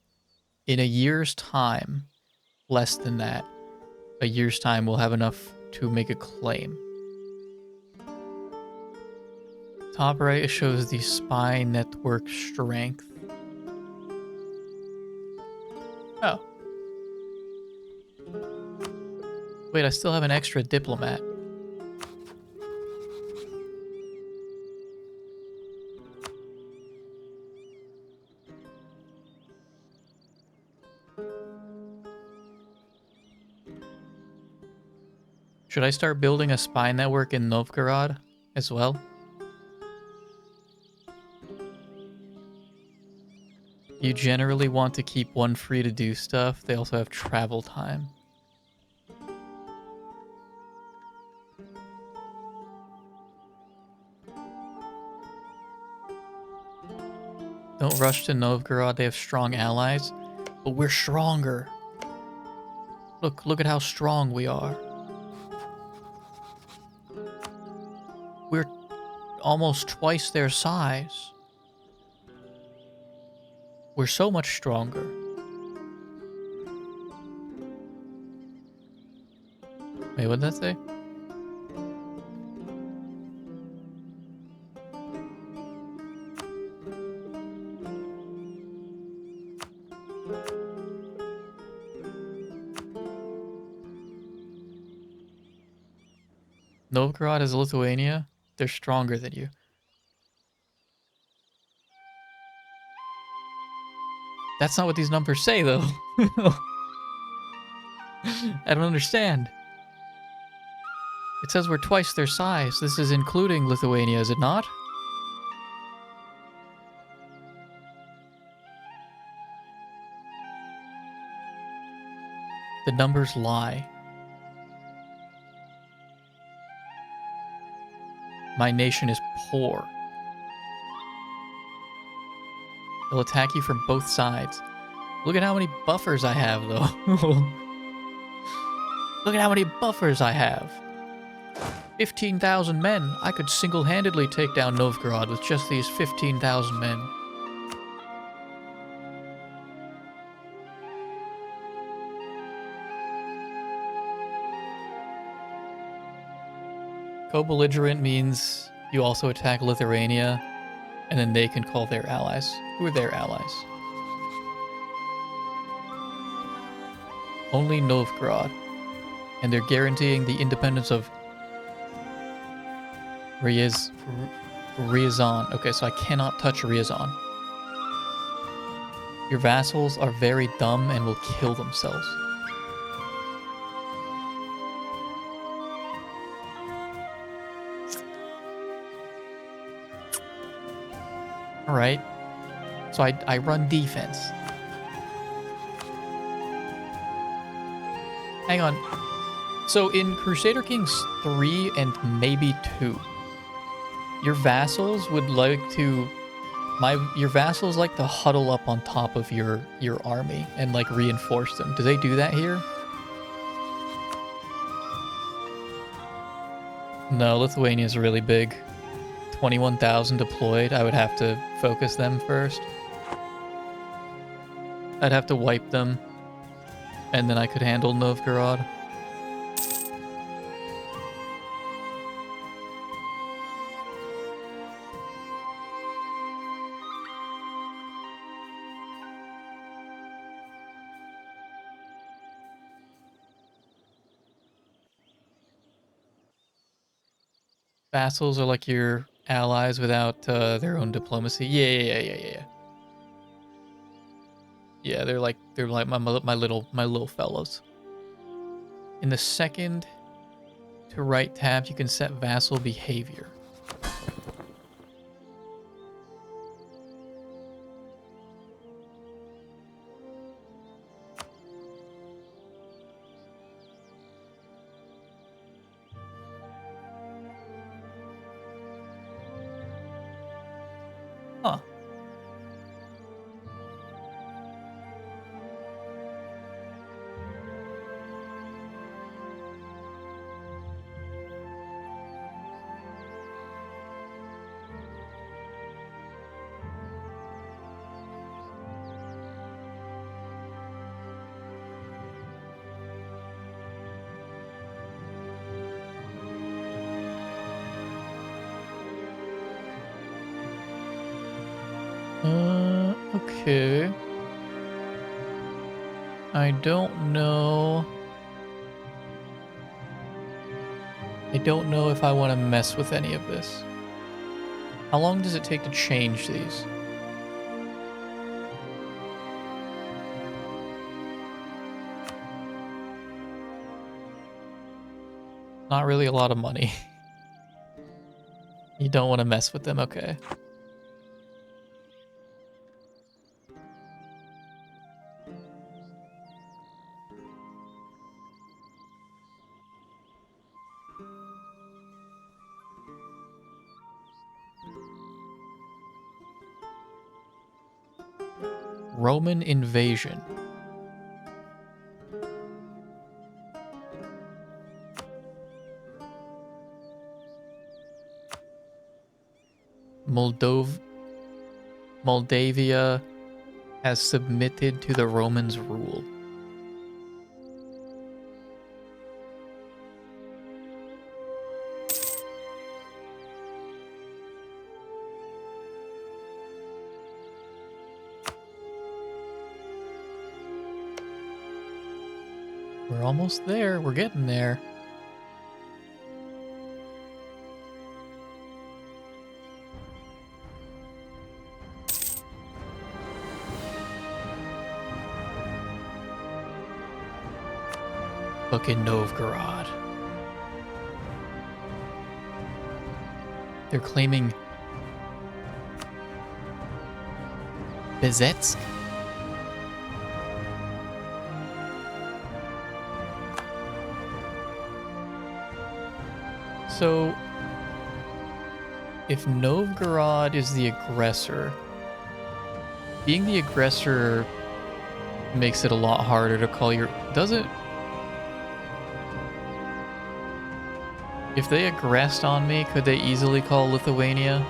a year's time, less than that, a year's time, we'll have enough to make a claim. Top right shows the spy network strength. Oh. Wait, I still have an extra diplomat. Should I start building a spy network in Novgorod as well? You generally want to keep one free to do stuff. They also have travel time. Don't rush to Novgorod. They have strong allies, but we're stronger. Look at how strong we are. We're almost twice their size. We're so much stronger. Wait, what did that say? Novgorod is Lithuania. They're stronger than you. That's not what these numbers say, though. I don't understand. It says we're twice their size. This is including Lithuania, is it not? The numbers lie. My nation is poor. They'll attack you from both sides. Look at how many buffers I have, though. Look at how many buffers I have. 15,000 men. I could single-handedly take down Novgorod with just these 15,000 men. Co-belligerent means you also attack Lithuania, and then they can call their allies. Who are their allies? Only Novgorod. And they're guaranteeing the independence of Ryazan. Okay, so I cannot touch Ryazan. Your vassals are very dumb and will kill themselves. Alright. So I run defense. Hang on. So in Crusader Kings 3 and maybe 2, your vassals would like to... Your vassals like to huddle up on top of your army and like reinforce them. Do they do that here? No, Lithuania is really big. 21,000 deployed, I would have to focus them first. I'd have to wipe them, and then I could handle Novgorod. Vassals are like your allies without their own diplomacy. Yeah. Yeah, they're like my little fellows. In the second to right tab, you can set vassal behavior. Huh. Okay. I don't know. I don't know if I want to mess with any of this. How long does it take to change these? Not really a lot of money. You don't want to mess with them, okay. Roman invasion. Moldavia has submitted to the Romans' rule. We're almost there. We're getting there. Fucking Novgorod. They're claiming Bezetsk. So, if Novgorod is the aggressor, being the aggressor makes it a lot harder to call your... Does it? If they aggressed on me, could they easily call Lithuania?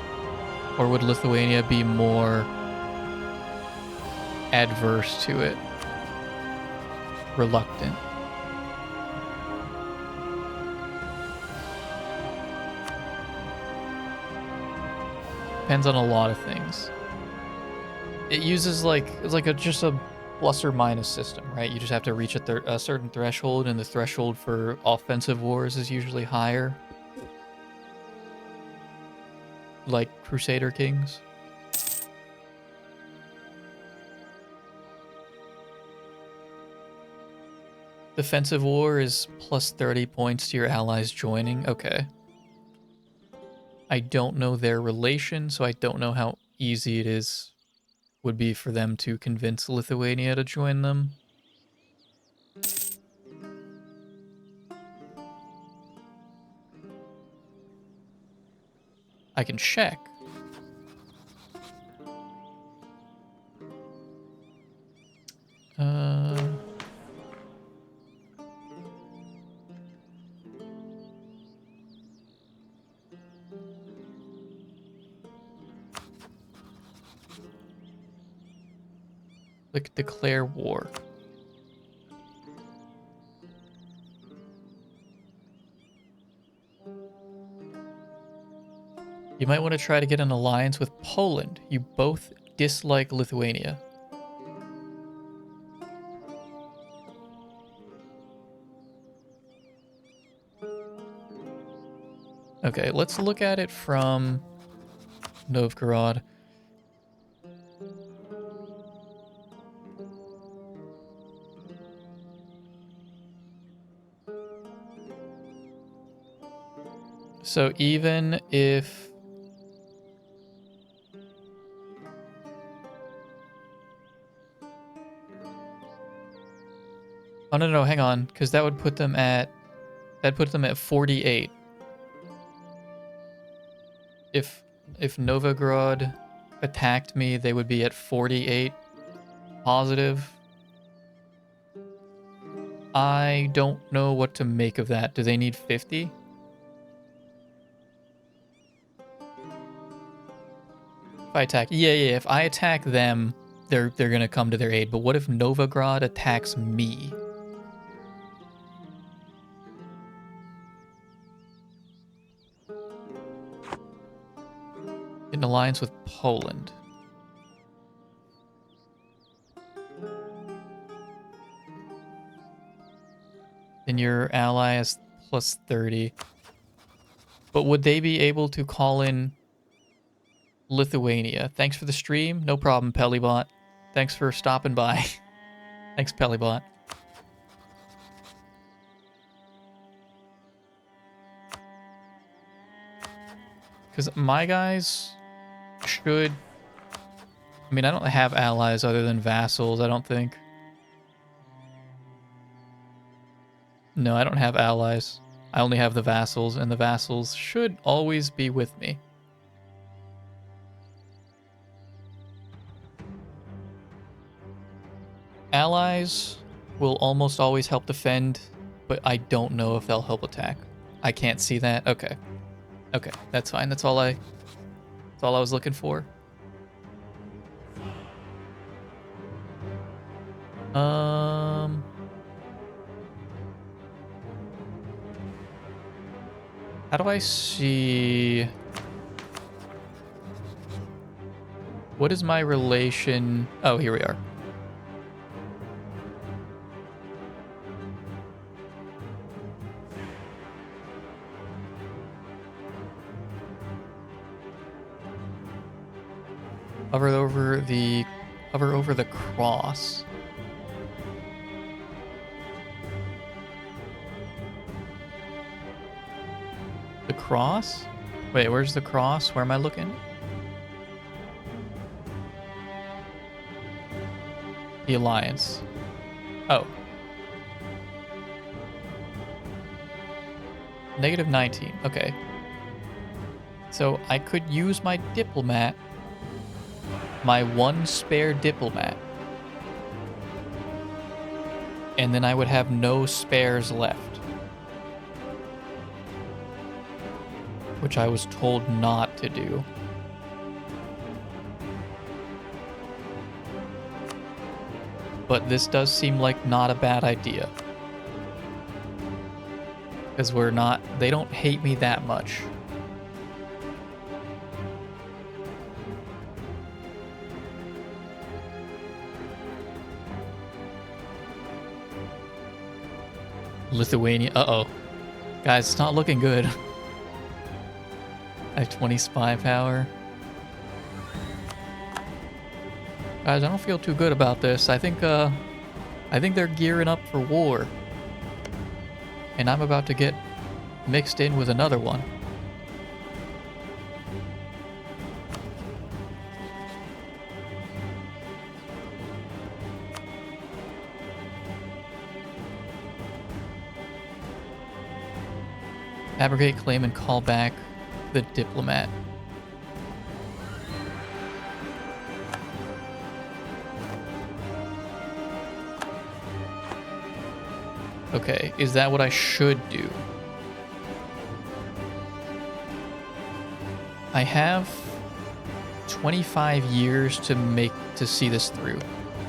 Or would Lithuania be more adverse to it? Reluctant? Depends on a lot of things. It uses just a plus or minus system, right? You just have to reach a certain threshold, and the threshold for offensive wars is usually higher. Like Crusader Kings. Defensive war is plus 30 points to your allies joining. Okay. I don't know their relation, so I don't know how easy it would be for them to convince Lithuania to join them. I can check. Click declare war. You might want to try to get an alliance with Poland. You both dislike Lithuania. Okay, let's look at it from Novgorod. So even if... Oh, no, hang on, because that would put them at... That'd put them at 48. If Novgorod attacked me, they would be at 48 positive. I don't know what to make of that. Do they need 50? If I attack... Yeah, if I attack them, they're gonna come to their aid. But what if Novgorod attacks me? An alliance with Poland. Then your ally is plus 30. But would they be able to call in Lithuania? Thanks for the stream. No problem, Pelibot. Thanks for stopping by. Thanks, Pelibot. Because my guys should... I mean, I don't have allies other than vassals, I don't think. No, I don't have allies. I only have the vassals, and the vassals should always be with me. Allies will almost always help defend, but I don't know if they'll help attack. I can't see that. Okay. Okay, that's fine. That's all I was looking for. How do I see... What is my relation... Oh, here we are. Hover over the cross. The cross? Wait, where's the cross? Where am I looking? The alliance. Oh. Negative 19. Okay. So I could use my diplomat. My one spare diplomat. And then I would have no spares left. Which I was told not to do. But this does seem like not a bad idea. Because they don't hate me that much. Lithuania, uh-oh. Guys, it's not looking good. I have 20 spy power. Guys, I don't feel too good about this. I think they're gearing up for war. And I'm about to get mixed in with another one. Abrogate claim and call back the diplomat. Okay, is that what I should do? I have 25 years to see this through.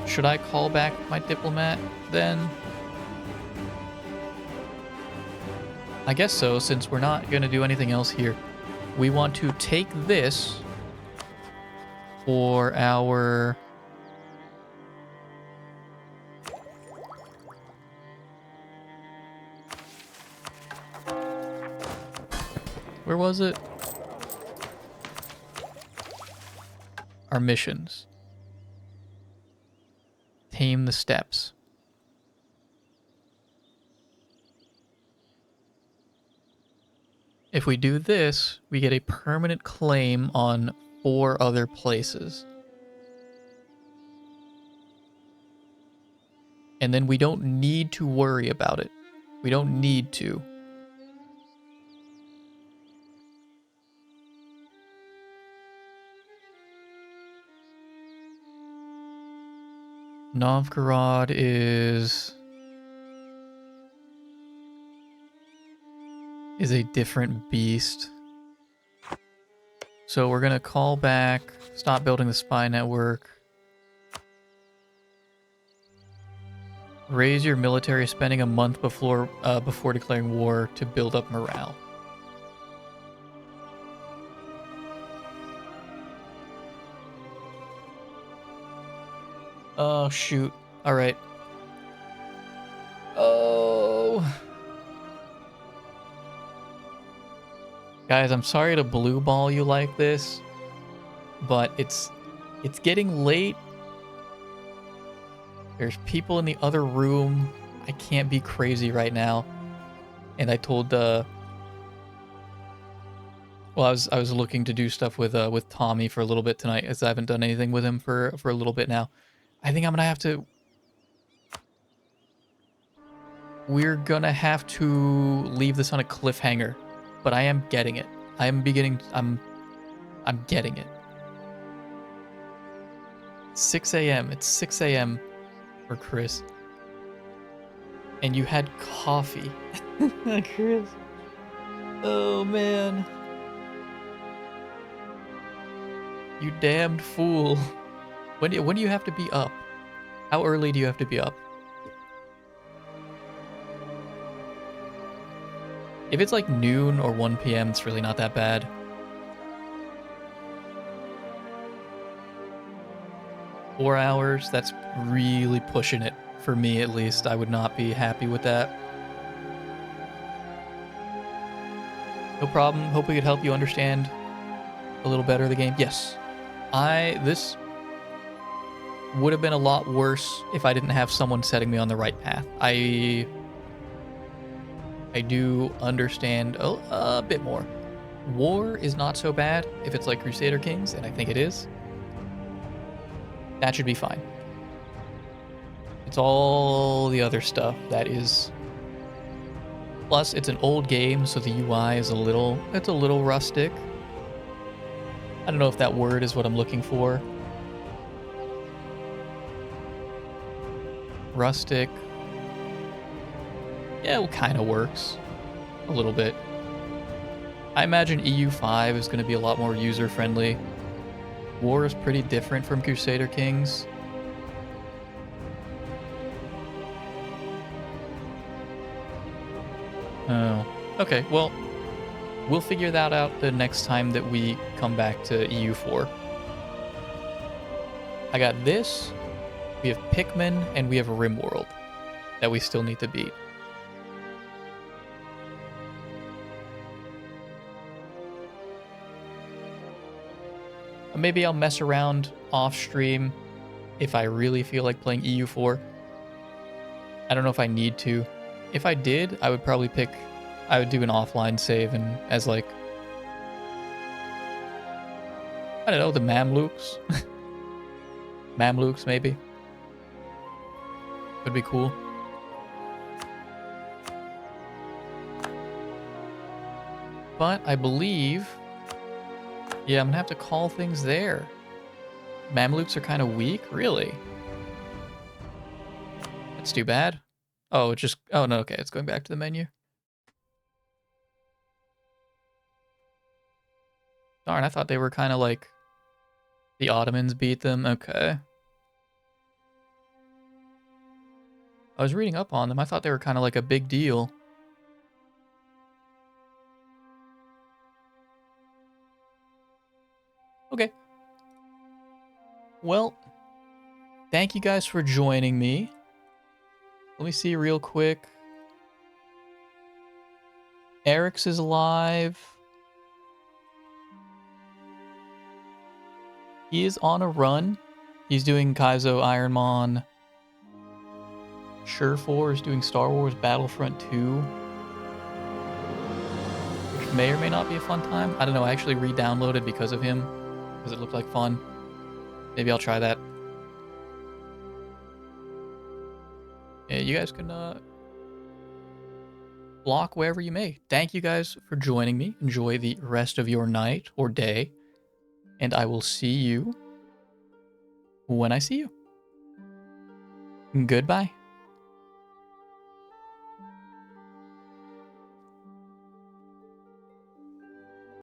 Should I call back my diplomat then? I guess so, since we're not going to do anything else here. We want to take this for our... Where was it? Our missions. Tame the steppes. If we do this, we get a permanent claim on 4 other places. And then we don't need to worry about it. We don't need to. Novgorod is a different beast. So we're gonna call back, stop building the spy network. Raise your military spending a month before declaring war to build up morale. Oh, shoot. All right. Oh. Guys, I'm sorry to blue ball you like this, but it's getting late. There's people in the other room. I can't be crazy right now. And I told well, I was looking to do stuff with Tommy for a little bit tonight, as I haven't done anything with him for a little bit now. I think I'm gonna have to. We're gonna have to leave this on a cliffhanger, but I am getting it. I'm getting it. 6 a.m. It's 6 a.m. for Chris. And you had coffee. Chris. Oh, man. You damned fool. When do you have to be up? How early do you have to be up? If it's like noon or 1 p.m., it's really not that bad. Four hours, that's really pushing it. For me, at least. I would not be happy with that. No problem. Hope we could help you understand a little better the game. Yes. This would have been a lot worse if I didn't have someone setting me on the right path. I do understand a bit more. War is not so bad if it's like Crusader Kings, and I think it is. That should be fine. It's all the other stuff that is... Plus, it's an old game, so the UI is a little rustic. I don't know if that word is what I'm looking for. Rustic. Yeah, it kind of works. A little bit. I imagine EU5 is going to be a lot more user-friendly. War is pretty different from Crusader Kings. Oh, okay, well, we'll figure that out the next time that we come back to EU4. I got this, we have Pikmin, and we have RimWorld that we still need to beat. Maybe I'll mess around off stream if I really feel like playing EU4. I don't know if I need to. If I did, I would probably I would do an offline save and as like, I don't know, the Mamluks. Mamluks, maybe. Would be cool. But I believe, yeah, I'm gonna have to call things there. Mamluks are kind of weak, really. That's too bad. Oh, it just, oh no, okay, it's going back to the menu. Darn, I thought they were kind of like, the Ottomans beat them, okay. I was reading up on them. I thought they were kind of like a big deal. Okay. Well, thank you guys for joining me. Let me see real quick. Eric's is live. He is on a run. He's doing Kaizo Ironmon. Surefour is doing Star Wars Battlefront 2. Which may or may not be a fun time. I don't know. I actually re-downloaded because of him. Because it looked like fun. Maybe I'll try that. Yeah, you guys can block wherever you may. Thank you guys for joining me. Enjoy the rest of your night or day. And I will see you when I see you. Goodbye.